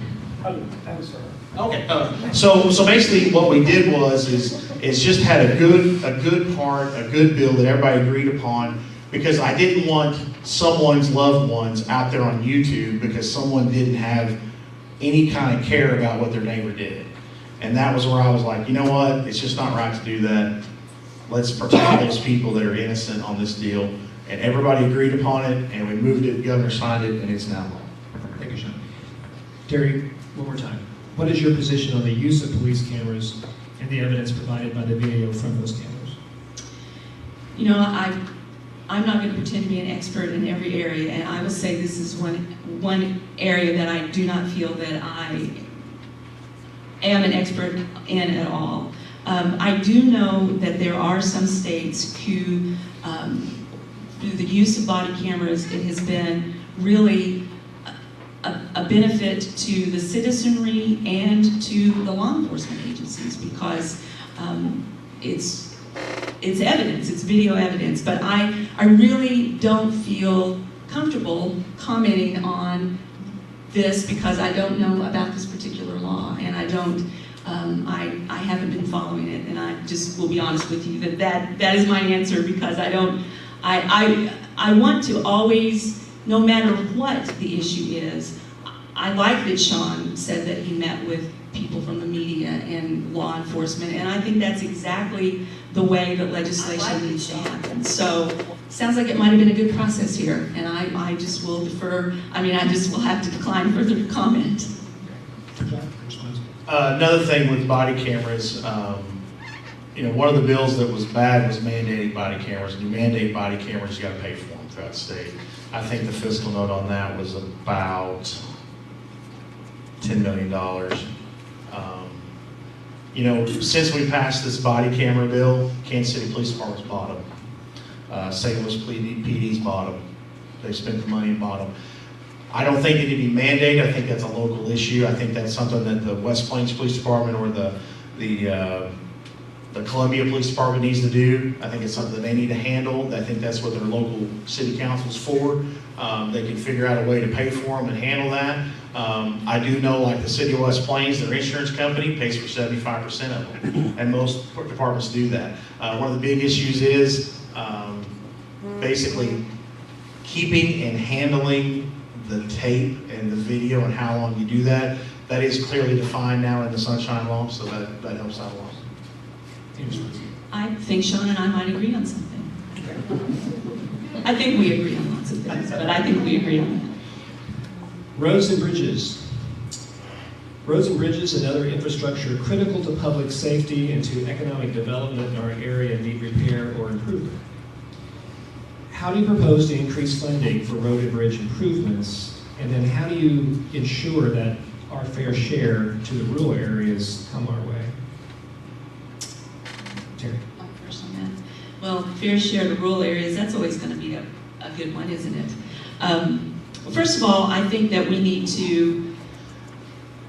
Okay. So basically, what we did is just had a good bill that everybody agreed upon, because I didn't want someone's loved ones out there on YouTube because someone didn't have any kind of care about what their neighbor did. And that was where I was like, you know what? It's just not right to do that. Let's protect those people that are innocent on this deal. And everybody agreed upon it, and we moved it, the governor signed it, and it's now law. Thank you, Sean. Terry, one more time. What is your position on the use of police cameras and the evidence provided by the video from those cameras? You know, I'm not going to pretend to be an expert in every area, and I will say this is one area that I do not feel that I am an expert in at all. I do know that there are some states who, through the use of body cameras, it has been really a benefit to the citizenry and to the law enforcement agencies, because it's evidence, it's video evidence. But I really don't feel comfortable commenting on this because I don't know about this particular law, and I don't. I haven't been following it, and I just will be honest with you that is my answer, because I don't. I want to always no matter what the issue is. I like that Sean said that he met with people from the media and law enforcement, and I think that's exactly the way that legislation needs to happen. So, sounds like it might have been a good process here, and I just will defer, I just will have to decline further comment. Another thing with body cameras, one of the bills that was bad was mandating body cameras. When you mandate body cameras, you got to pay for them throughout the state. I think the fiscal note on that was about $10 million. Since we passed this body camera bill, Kansas City Police Department's bought them. St. Louis PD's bought them. They spent the money and bought them. I don't think it need to be mandated. I think that's a local issue. I think that's something that the West Plains Police Department or the Columbia Police Department needs to do. I think it's something that they need to handle. I think that's what their local city council's for. They can figure out a way to pay for them and handle that. I do know, like the city of West Plains, their insurance company pays for 75% of them, and most departments do that. One of the big issues is basically keeping and handling the tape and the video and how long you do that. That is clearly defined now in the Sunshine Law, so that helps out a lot. I think Sean and I might agree on something. I think we agree on lots of things, but I think we agree on that. Roads and bridges. Roads and bridges and other infrastructure critical to public safety and to economic development in our area need repair or improvement. How do you propose to increase funding for road and bridge improvements? And then how do you ensure that our fair share to the rural areas come our way? Terry. First on that. Well, fair share to rural areas, that's always going to be a good one, isn't it? First of all, I think that we need to,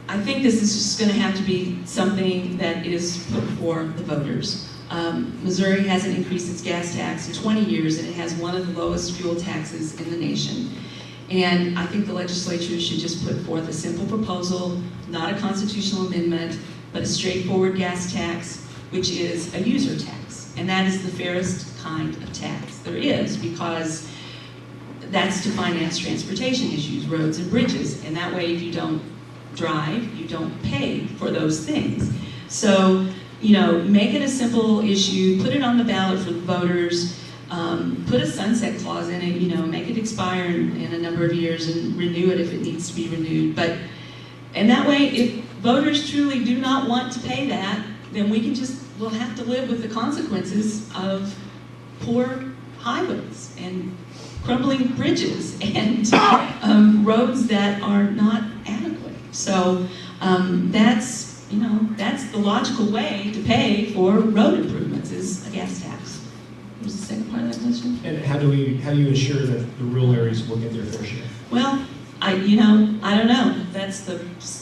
I think this is just going to have to be something that is put before the voters. Missouri hasn't increased its gas tax in 20 years, and it has one of the lowest fuel taxes in the nation. And I think the legislature should just put forth a simple proposal, not a constitutional amendment, but a straightforward gas tax, which is a user tax. And that is the fairest kind of tax there is, because that's to finance transportation issues, roads and bridges. And that way, if you don't drive, you don't pay for those things. So, make it a simple issue, put it on the ballot for the voters, put a sunset clause in it, make it expire in a number of years and renew it if it needs to be renewed. And that way, if voters truly do not want to pay that, then we'll have to live with the consequences of poor highways and crumbling bridges and roads that are not adequate. So that's the logical way to pay for road improvements is a gas tax. What was the second part of that question? And how do you ensure that the rural areas will get their fair share? Well, I don't know.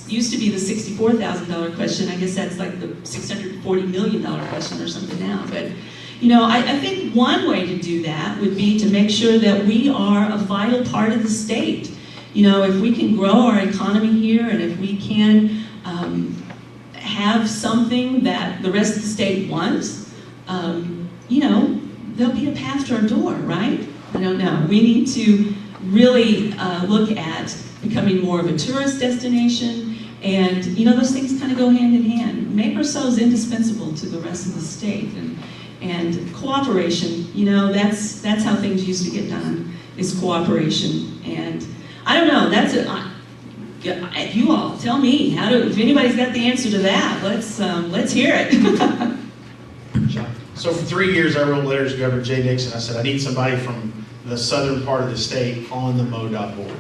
Used to be the $64,000 question. I guess that's like the $640 million question or something now. But, I think one way to do that would be to make sure that we are a vital part of the state. If we can grow our economy here and if we can have something that the rest of the state wants, there'll be a path to our door, right? I don't know. We need to really look at becoming more of a tourist destination, and those things kind of go hand in hand. Make ourselves indispensable to the rest of the state, and cooperation. That's how things used to get done, is cooperation. And I don't know. You all tell me if anybody's got the answer to that. Let's hear it. So for 3 years, I wrote letters to Governor Jay Dixon. I said, I need somebody from the southern part of the state on the MoDOT board.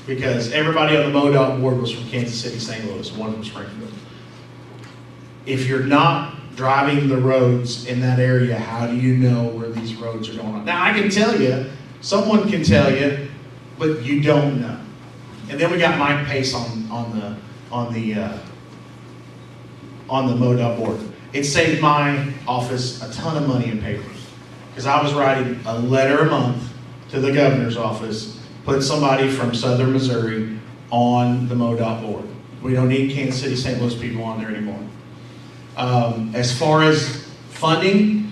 Because everybody on the MoDOT board was from Kansas City, St. Louis, one from Springfield. If you're not driving the roads in that area, how do you know where these roads are going on? Now, I can tell you, someone can tell you, but you don't know. And then we got Mike Pace on the MoDOT board. It saved my office a ton of money in papers, because I was writing a letter a month to the governor's office, put somebody from southern Missouri on the MoDOT board. We don't need Kansas City, St. Louis people on there anymore. As far as funding,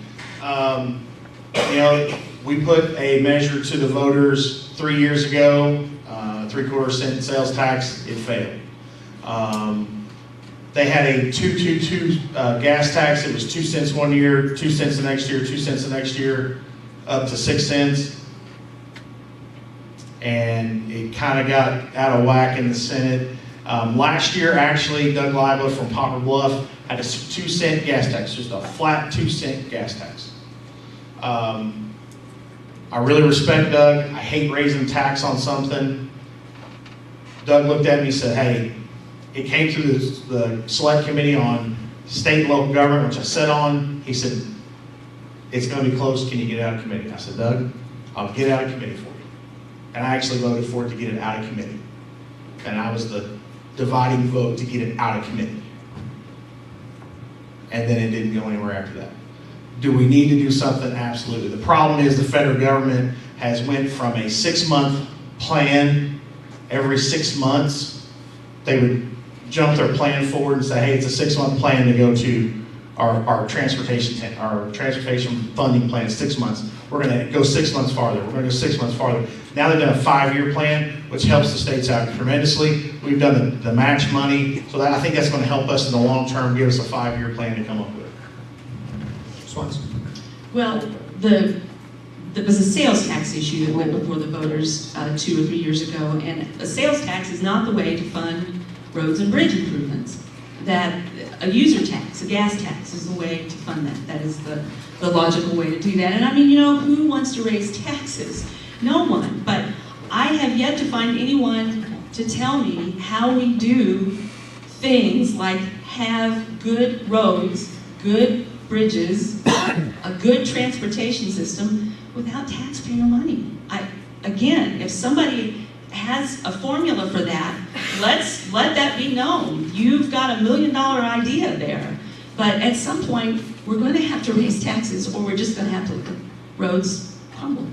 we put a measure to the voters 3 years ago, 3/4 cent sales tax, it failed. They had a 222 gas tax. It was 2 cents one year, 2 cents the next year, 2 cents the next year, up to 6 cents. And it kind of got out of whack in the Senate. Last year, actually, Doug Liba from Poplar Bluff had a 2 cent gas tax, just a flat 2 cent gas tax. I really respect Doug. I hate raising tax on something. Doug looked at me and said, hey, it came through the select committee on state and local government, which I sat on. He said, it's going to be close. Can you get it out of committee? I said, Doug, I'll get it out of committee for you. And I actually voted for it to get it out of committee. And I was the dividing vote to get it out of committee. And then it didn't go anywhere after that. Do we need to do something? Absolutely. The problem is the federal government has went from a 6-month plan. Every 6 months, they would jump their plan forward and say, hey, it's a 6-month plan to go to our transportation funding plan is 6 months. We're going to go 6 months farther. We're going to go 6 months farther. Now they've done a 5-year plan, which helps the states out tremendously. We've done the match money, so I think that's going to help us in the long term, give us a 5-year plan to come up with. Swanson. Well, there was a sales tax issue that went before the voters 2 or 3 years ago, and a sales tax is not the way to fund roads and bridge improvements. That a user tax, a gas tax, is the way to fund that. That is the logical way to do that. And I mean, who wants to raise taxes? No one. But I have yet to find anyone to tell me how we do things like have good roads, good bridges, a good transportation system without taxpayer money. Again, if somebody has a formula for that, let that be known. You've got $1 million idea there. But at some point, we're going to have to raise taxes, or we're just going to have to look at roads crumble.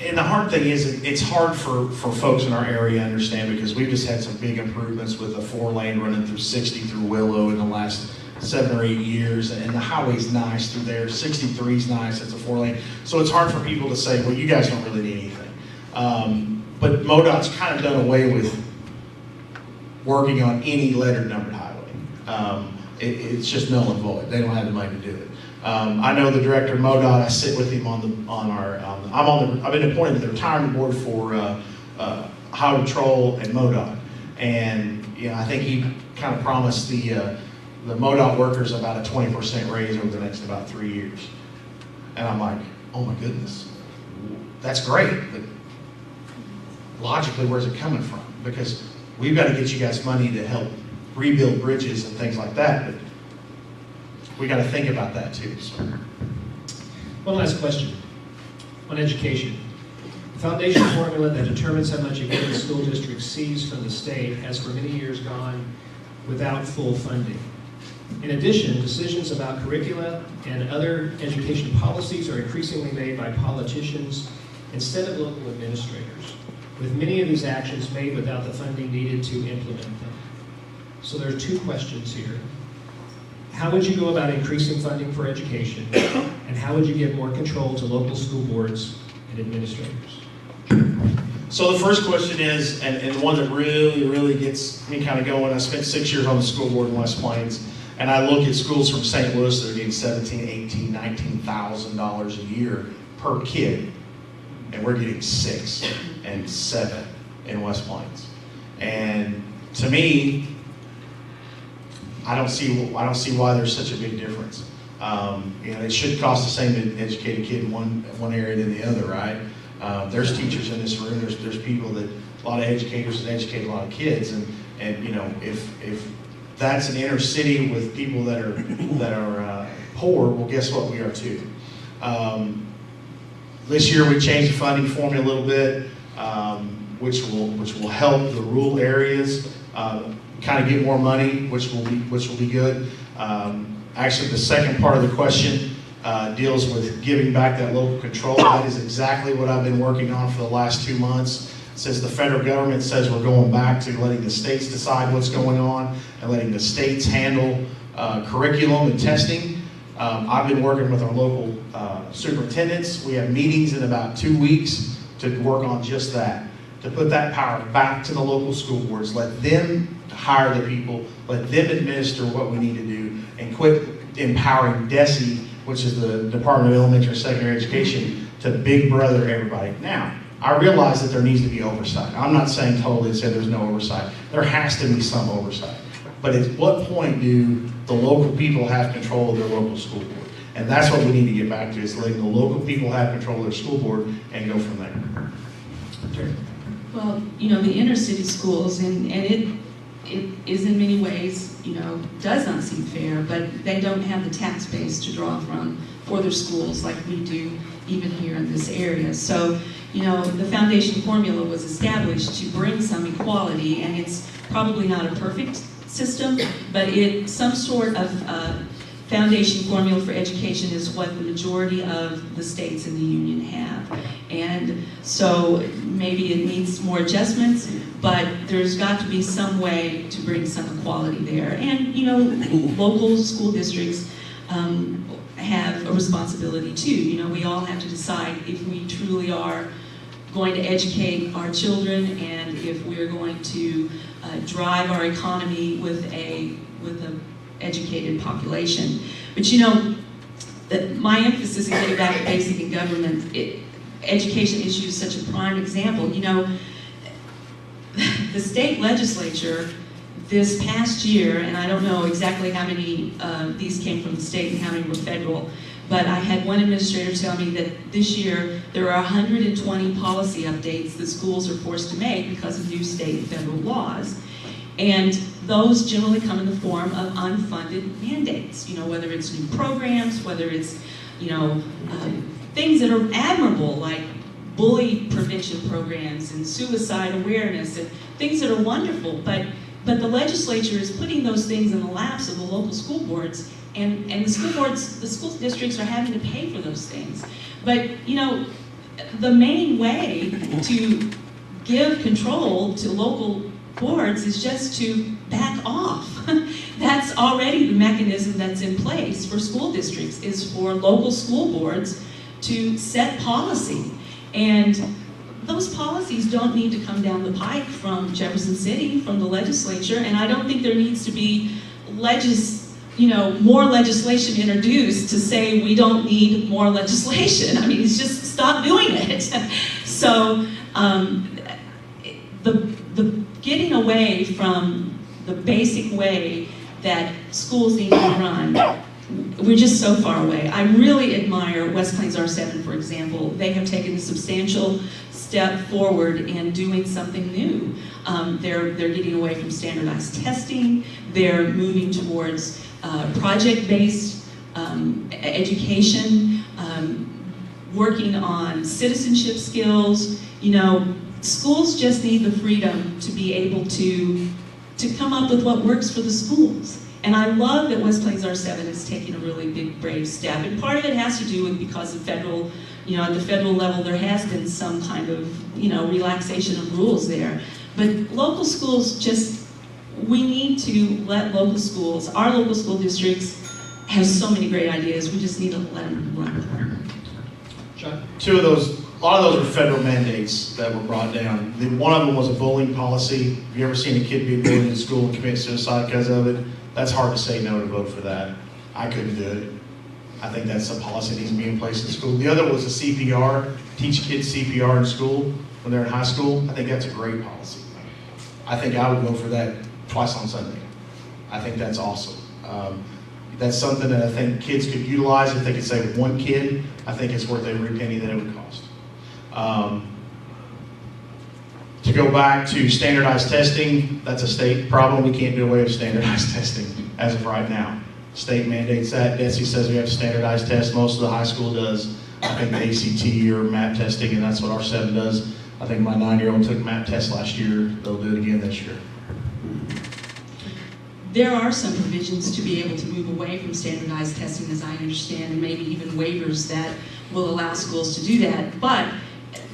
And the hard thing is, it's hard for folks in our area to understand, because we've just had some big improvements with a 4-lane running through 60 through Willow in the last 7 or 8 years, and the highway's nice through there. 63 is nice, it's a 4-lane. So it's hard for people to say, well, you guys don't really need anything. But MoDOT's kind of done away with working on any lettered numbered highway. It's just null and void. They don't have the money to do it. I know the director of MoDOT. I sit with him I've been appointed to the retirement board for Highway Patrol and MoDOT, and I think he kind of promised the MoDOT workers about a 20% raise over the next about 3 years. And I'm like, oh my goodness, that's great, but logically, where's it coming from? Because we've got to get you guys money to help rebuild bridges and things like that, but we got to think about that too. So. One last question on education. The foundation formula that determines how much a given school district sees from the state has for many years gone without full funding. In addition, decisions about curricula and other education policies are increasingly made by politicians instead of local administrators, with many of these actions made without the funding needed to implement them. So there are 2 questions here. How would you go about increasing funding for education, and how would you give more control to local school boards and administrators? So the first question is, and one that really gets me kind of going, I spent 6 years on the school board in West Plains, and I look at schools from St. Louis that are getting $17,000, $18,000, $19,000 a year per kid, and we're getting 6 and 7 in West Plains. And to me, I don't see why there's such a big difference. It should cost the same to educate a kid in one area than the other, right? There's teachers in this room. There's people that, a lot of educators that educate a lot of kids, and if that's an inner city with people that are poor, well, guess what? We are too. This year we changed the funding formula a little bit, which will help the rural areas kind of get more money, which will be good. Actually, the second part of the question deals with giving back that local control. That is exactly what I've been working on for the last 2 months. Since the federal government says we're going back to letting the states decide what's going on and letting the states handle curriculum and testing, I've been working with our local superintendents. We have meetings in about 2 weeks to work on just that, to put that power back to the local school boards, let them hire the people, let them administer what we need to do, and quit empowering DESE, which is the Department of Elementary and Secondary Education, to big brother everybody. Now, I realize that there needs to be oversight. I'm not saying totally say there's no oversight. There has to be some oversight. But at what point do the local people have control of their local school board? And that's what we need to get back to, is letting the local people have control of their school board and go from there. Well, the inner city schools, and it is in many ways, does not seem fair, but they don't have the tax base to draw from for their schools like we do even here in this area. So, the foundation formula was established to bring some equality, and it's probably not a perfect system, but some sort of foundation formula for education is what the majority of the states in the union have. And so maybe it needs more adjustments, but there's got to be some way to bring some equality there. And local school districts have a responsibility too. We all have to decide if we truly are going to educate our children and if we're going to drive our economy with a educated population. But my emphasis in getting back to basic in government, education issue is such a prime example. The state legislature this past year, and I don't know exactly how many these came from the state and how many were federal, but I had one administrator tell me that this year there are 120 policy updates that schools are forced to make because of new state and federal laws. And those generally come in the form of unfunded mandates, whether it's new programs, whether it's, things that are admirable, like bully prevention programs and suicide awareness and things that are wonderful, but the legislature is putting those things in the laps of the local school boards, and the school districts are having to pay for those things. But, the main way to give control to local boards is just to back off. That's already the mechanism that's in place for school districts, is for local school boards to set policy. And those policies don't need to come down the pike from Jefferson City, from the legislature, and I don't think there needs to be more legislation introduced to say we don't need more legislation. I mean, it's just stop doing it. So the getting away from the basic way that schools need to run, we're just so far away. I really admire West Plains R7, for example. They have taken a substantial step forward in doing something new. They're getting away from standardized testing. They're moving towards project-based education, working on citizenship skills. Schools just need the freedom to be able to come up with what works for the schools. And I love that West Plains R7 is taking a really big, brave step. And part of it has to do with because of federal, at the federal level, there has been some kind of, relaxation of rules there. But local schools we need to let local schools, our local school districts have so many great ideas. We just need to let them run. John? A lot of those were federal mandates that were brought down. One of them was a bullying policy. Have you ever seen a kid be bullied in school and commit suicide because of it? That's hard to say no to vote for that. I couldn't do it. I think that's a policy that needs to be in place in school. The other was a CPR, teach kids CPR in school when they're in high school. I think that's a great policy. I think I would vote for that twice on Sunday. I think that's awesome. That's something that I think kids could utilize if they could save one kid. I think it's worth every penny that it would cost. To go back to standardized testing, that's a state problem. We can't do away with standardized testing as of right now. State mandates that. DESE says we have to standardized tests. Most of the high school does. I think the ACT or MAP testing, and that's what R7 does. I think my 9-year-old took MAP test last year. They'll do it again this year. There are some provisions to be able to move away from standardized testing, as I understand, and maybe even waivers that will allow schools to do that. But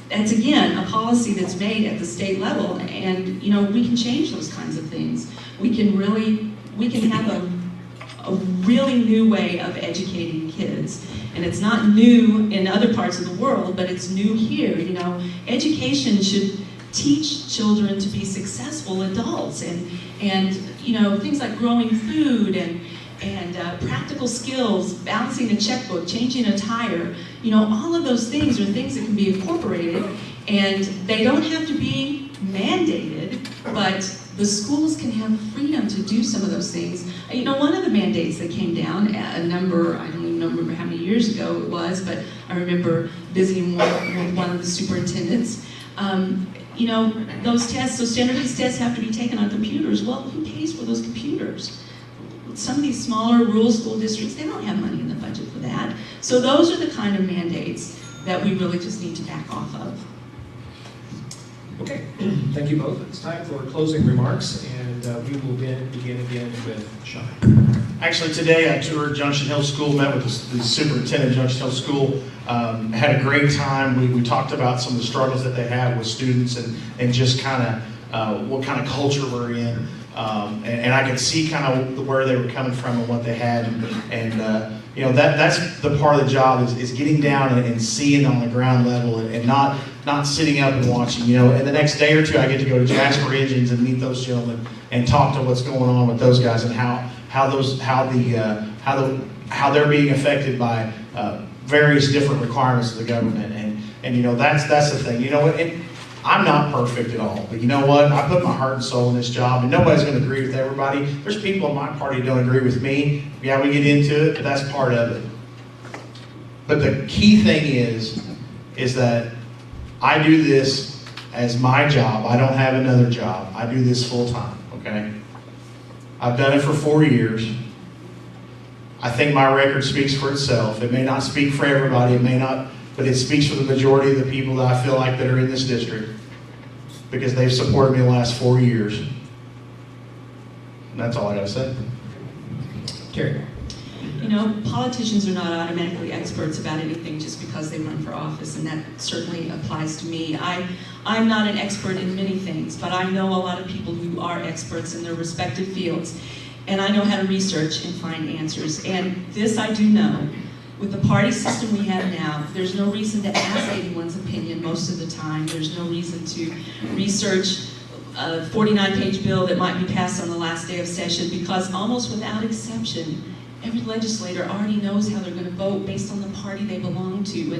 that's, again, a policy that's made at the state level, and we can change those kinds of things. We can have a really new way of educating kids. And it's not new in other parts of the world, but it's new here. You know, education should teach children to be successful adults, and you know, things like growing food and practical skills, balancing a checkbook, changing a tire. You know, all of those things are things that can be incorporated, and they don't have to be mandated, but the schools can have freedom to do some of those things. You know, one of the mandates that came down a number, I don't even remember how many years ago it was, but I remember visiting one of the superintendents. You know, those tests, those standardized tests have to be taken on computers. Well, who pays for those computers? Some of these smaller rural school districts, they don't have money in the budget for that. So those are the kind of mandates that we really just need to back off of. Okay, thank you both. It's time for closing remarks, and we will begin again with Sean. Actually, today I toured Junction Hill School, met with the superintendent of Junction Hill School, had a great time. We talked about some of the struggles that they have with students and just kind of what kind of culture we're in. And I could see kind of where they were coming from and what they had. And you know, that's the part of the job is getting down and seeing on the ground level and not sitting up and watching. You know, and the next day or two I get to go to Jasper Engines and meet those gentlemen and talk to what's going on with those guys and how they're being affected by various different requirements of the government. And you know, that's the thing. You know what? I'm not perfect at all, but you know what? I put my heart and soul in this job, and nobody's going to agree with everybody. There's people in my party who don't agree with me. Yeah, we get into it, but that's part of it. But the key thing is that I do this as my job. I don't have another job. I do this full time, okay? I've done it for 4 years. I think my record speaks for itself. It may not speak for everybody, it may not, but it speaks for the majority of the people that I feel like that are in this district because they've supported me the last 4 years. And that's all I gotta say. Carrie. You know, politicians are not automatically experts about anything just because they run for office, and that certainly applies to me. I'm not an expert in many things, but I know a lot of people who are experts in their respective fields, and I know how to research and find answers. And this I do know. With the party system we have now, there's no reason to ask anyone's opinion most of the time. There's no reason to research a 49-page bill that might be passed on the last day of session because almost without exception, every legislator already knows how they're going to vote based on the party they belong to,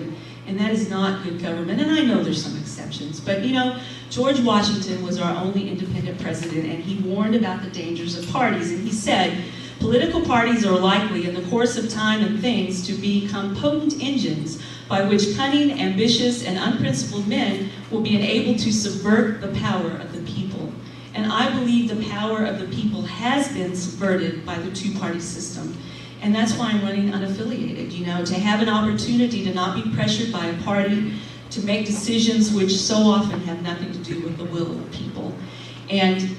and that is not good government. And I know there's some exceptions, but you know, George Washington was our only independent president, and he warned about the dangers of parties, and he said, political parties are likely, in the course of time and things, to become potent engines by which cunning, ambitious, and unprincipled men will be enabled to subvert the power of the people. And I believe the power of the people has been subverted by the two-party system. And that's why I'm running unaffiliated, you know, to have an opportunity to not be pressured by a party, to make decisions which so often have nothing to do with the will of the people. And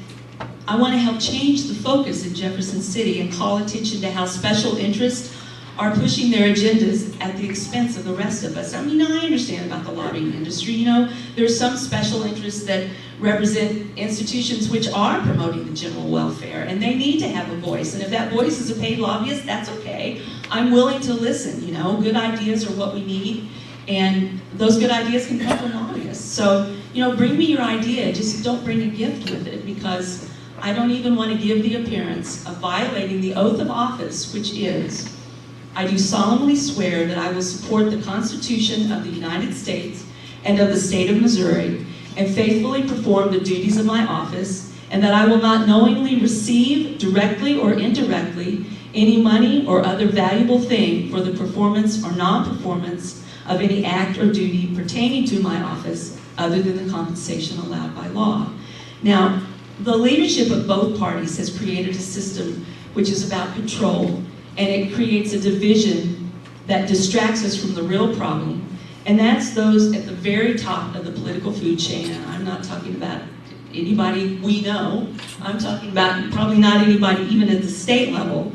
I want to help change the focus in Jefferson City and call attention to how special interests are pushing their agendas at the expense of the rest of us. I mean, I understand about the lobbying industry. You know, there's some special interests that represent institutions which are promoting the general welfare, and they need to have a voice. And if that voice is a paid lobbyist, that's okay. I'm willing to listen, you know. Good ideas are what we need, and those good ideas can come from lobbyists. So, you know, bring me your idea, just don't bring a gift with it, because I don't even want to give the appearance of violating the oath of office, which is, I do solemnly swear that I will support the Constitution of the United States and of the state of Missouri, and faithfully perform the duties of my office, and that I will not knowingly receive, directly or indirectly, any money or other valuable thing for the performance or non-performance of any act or duty pertaining to my office other than the compensation allowed by law. Now, the leadership of both parties has created a system which is about control, and it creates a division that distracts us from the real problem, and that's those at the very top of the political food chain. And I'm not talking about anybody we know. I'm talking about probably not anybody even at the state level,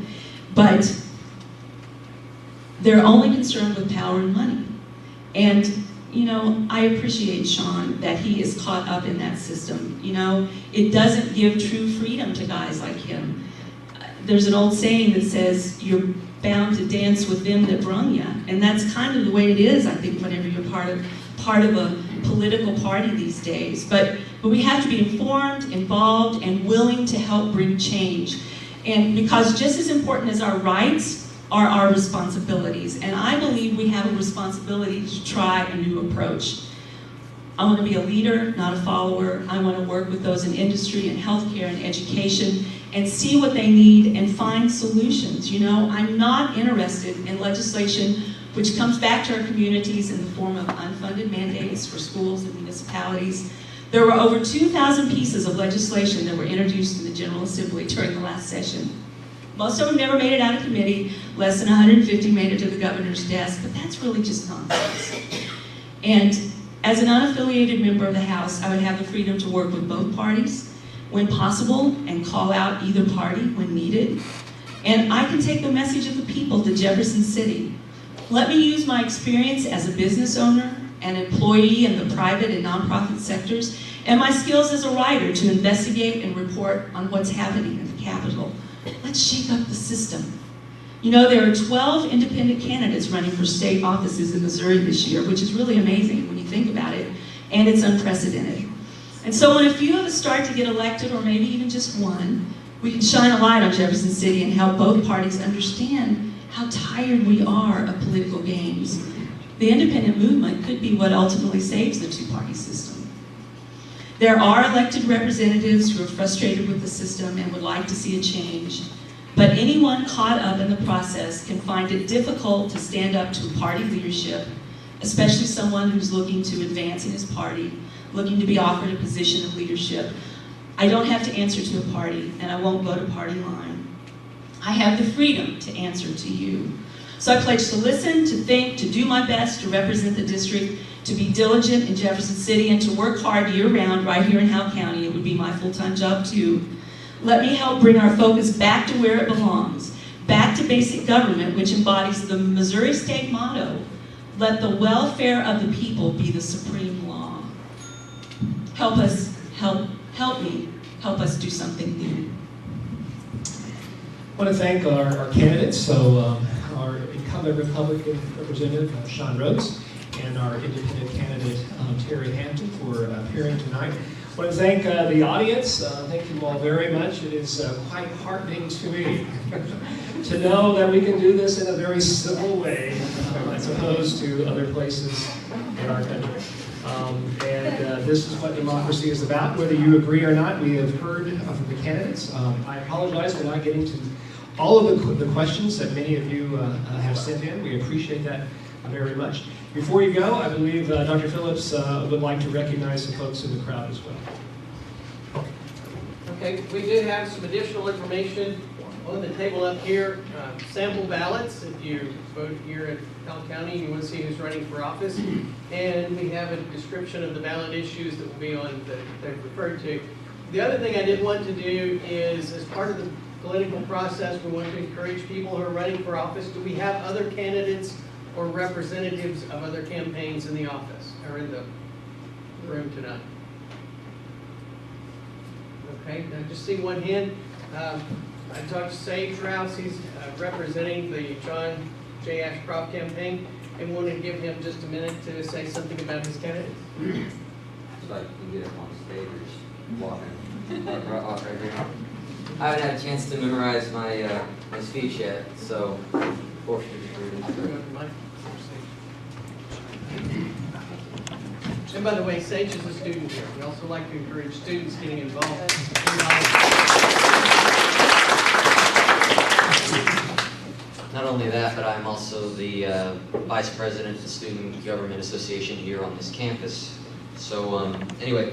but they're only concerned with power and money. And you know, I appreciate Sean that he is caught up in that system. You know, it doesn't give true freedom to guys like him. there's an old saying that says, you're bound to dance with them that brung you. And that's kind of the way it is, I think, whenever you're part of a political party these days. But we have to be informed, involved, and willing to help bring change. And because just as important as our rights are our responsibilities. And I believe we have a responsibility to try a new approach. I want to be a leader, not a follower. I want to work with those in industry and healthcare and education and see what they need and find solutions. You know, I'm not interested in legislation which comes back to our communities in the form of unfunded mandates for schools and municipalities. There were over 2,000 pieces of legislation that were introduced in the General Assembly during the last session. Most of them never made it out of committee. Less than 150 made it to the governor's desk, but that's really just nonsense. And as an unaffiliated member of the House, I would have the freedom to work with both parties when possible and call out either party when needed. And I can take the message of the people to Jefferson City. Let me use my experience as a business owner, an employee in the private and nonprofit sectors, and my skills as a writer to investigate and report on what's happening in the Capitol. Let's shake up the system. You know, there are 12 independent candidates running for state offices in Missouri this year, which is really amazing when you think about it, and it's unprecedented. And so when a few of us start to get elected, or maybe even just one, we can shine a light on Jefferson City and help both parties understand how tired we are of political games. The independent movement could be what ultimately saves the two-party system. There are elected representatives who are frustrated with the system and would like to see a change, but anyone caught up in the process can find it difficult to stand up to party leadership, especially someone who's looking to advance in his party, looking to be offered a position of leadership. I don't have to answer to a party, and I won't go to party line. I have the freedom to answer to you. So I pledge to listen, to think, to do my best to represent the district, to be diligent in Jefferson City, and to work hard year-round right here in Howe County. It would be my full-time job too. Let me help bring our focus back to where it belongs, back to basic government, which embodies the Missouri state motto, let the welfare of the people be the supreme law. Help us, help me, help us do something new. I want to thank our candidates, so our incumbent Republican Representative Sean Rhodes and our independent candidate Terry Hampton for appearing tonight. I want to thank the audience. Thank you all very much. It is quite heartening to me to know that we can do this in a very civil way as opposed to other places in our country. This is what democracy is about, whether you agree or not. We have heard from the candidates. I apologize for not getting to all of the questions that many of you have sent in. We appreciate that very much. Before you go, I believe Dr. Phillips would like to recognize the folks in the crowd as well. Okay, we did have some additional information on the table up here. Sample ballots, if you vote here in Howe County and you want to see who's running for office. And we have a description of the ballot issues that will be on that they've referred to. The other thing I did want to do is, as part of the political process, we want to encourage people who are running for office. Do we have other candidates or representatives of other campaigns in the office or in the room tonight? Okay, I just see one hand. I talked to Sage Rouse. He's representing the John J. Ashcroft campaign, and wanted to give him just a minute to say something about his candidate. Just like you can get him on stage or just walk right here. I haven't had a chance to memorize my my speech yet, so fortunately. And by the way, Sage is a student here. We also like to encourage students getting involved. Not only that, but I'm also the Vice President of the Student Government Association here on this campus. So anyway,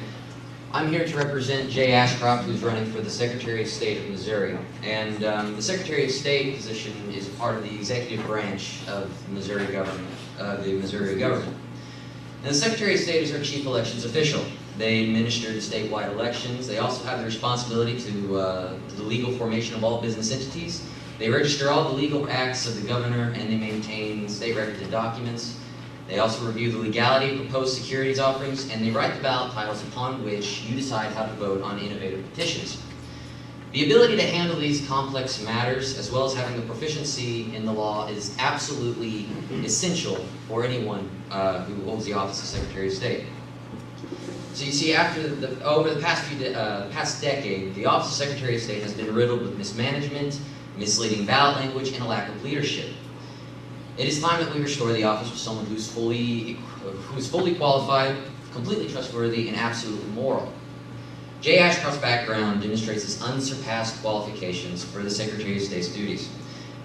I'm here to represent Jay Ashcroft, who's running for the Secretary of State of Missouri. And the Secretary of State position is part of the executive branch of the Missouri government. And the Secretary of State is our chief elections official. They administer the statewide elections. They also have the responsibility to the legal formation of all business entities. They register all the legal acts of the governor, and they maintain state records and documents. They also review the legality of proposed securities offerings, and they write the ballot titles upon which you decide how to vote on innovative petitions. The ability to handle these complex matters, as well as having the proficiency in the law, is absolutely essential for anyone who holds the office of Secretary of State. So you see, over the past decade, the office of Secretary of State has been riddled with mismanagement, misleading ballot language, and a lack of leadership. It is time that we restore the office with someone who is fully qualified, completely trustworthy, and absolutely moral. Jay Ashcroft's background demonstrates his unsurpassed qualifications for the Secretary of State's duties.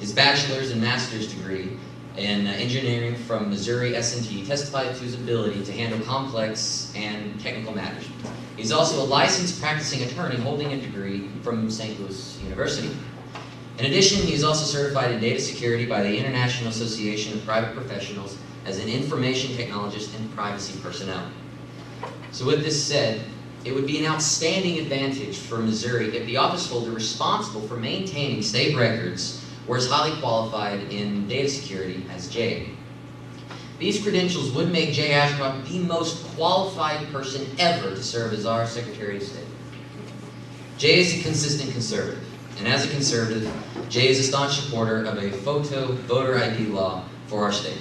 His bachelor's and master's degree in engineering from Missouri S&T testified to his ability to handle complex and technical matters. He's also a licensed practicing attorney holding a degree from St. Louis University. In addition, he is also certified in data security by the International Association of Private Professionals as an information technologist and privacy personnel. So with this said, it would be an outstanding advantage for Missouri if the office holder responsible for maintaining state records were as highly qualified in data security as Jay. These credentials would make Jay Ashcroft the most qualified person ever to serve as our Secretary of State. Jay is a consistent conservative, and as a conservative, Jay is a staunch supporter of a photo voter ID law for our state.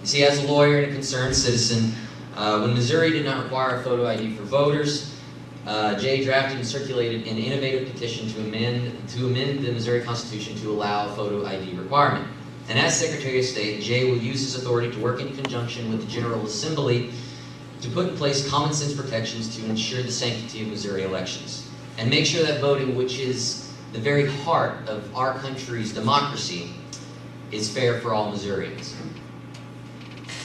You see, as a lawyer and a concerned citizen, when Missouri did not require a photo ID for voters, Jay drafted and circulated an innovative petition to amend the Missouri Constitution to allow a photo ID requirement. And as Secretary of State, Jay will use his authority to work in conjunction with the General Assembly to put in place common sense protections to ensure the sanctity of Missouri elections and make sure that voting, which is the very heart of our country's democracy, is fair for all Missourians.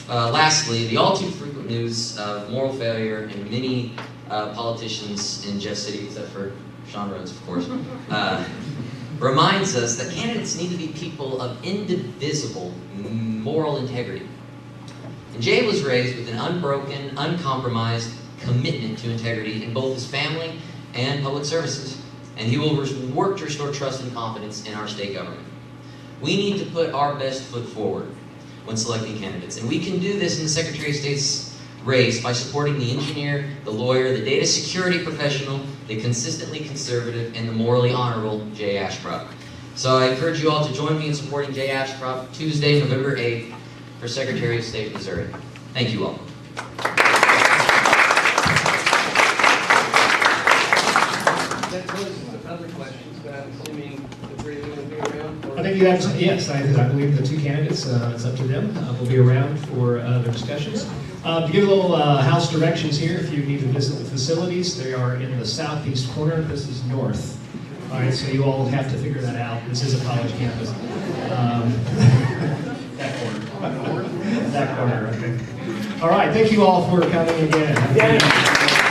Lastly, the all too frequent news of moral failure in many politicians in Jeff City, except for Sean Rhodes, of course, reminds us that candidates need to be people of indivisible moral integrity. And Jay was raised with an unbroken, uncompromised commitment to integrity in both his family and public services. And he will work to restore trust and confidence in our state government. We need to put our best foot forward when selecting candidates. And we can do this in the Secretary of State's race by supporting the engineer, the lawyer, the data security professional, the consistently conservative, and the morally honorable Jay Ashcroft. So I encourage you all to join me in supporting Jay Ashcroft Tuesday, November 8th for Secretary of State, Missouri. Thank you all. That closes the other questions, but I'm assuming the three of you will be around for... I think you have, yes, I believe the two candidates, it's up to them, will be around for their discussions. To give a little house directions here, if you need to visit the facilities, they are in the southeast corner. This is north. All right, so you all have to figure that out. This is a college campus. That corner. That corner, okay. All right, thank you all for coming again.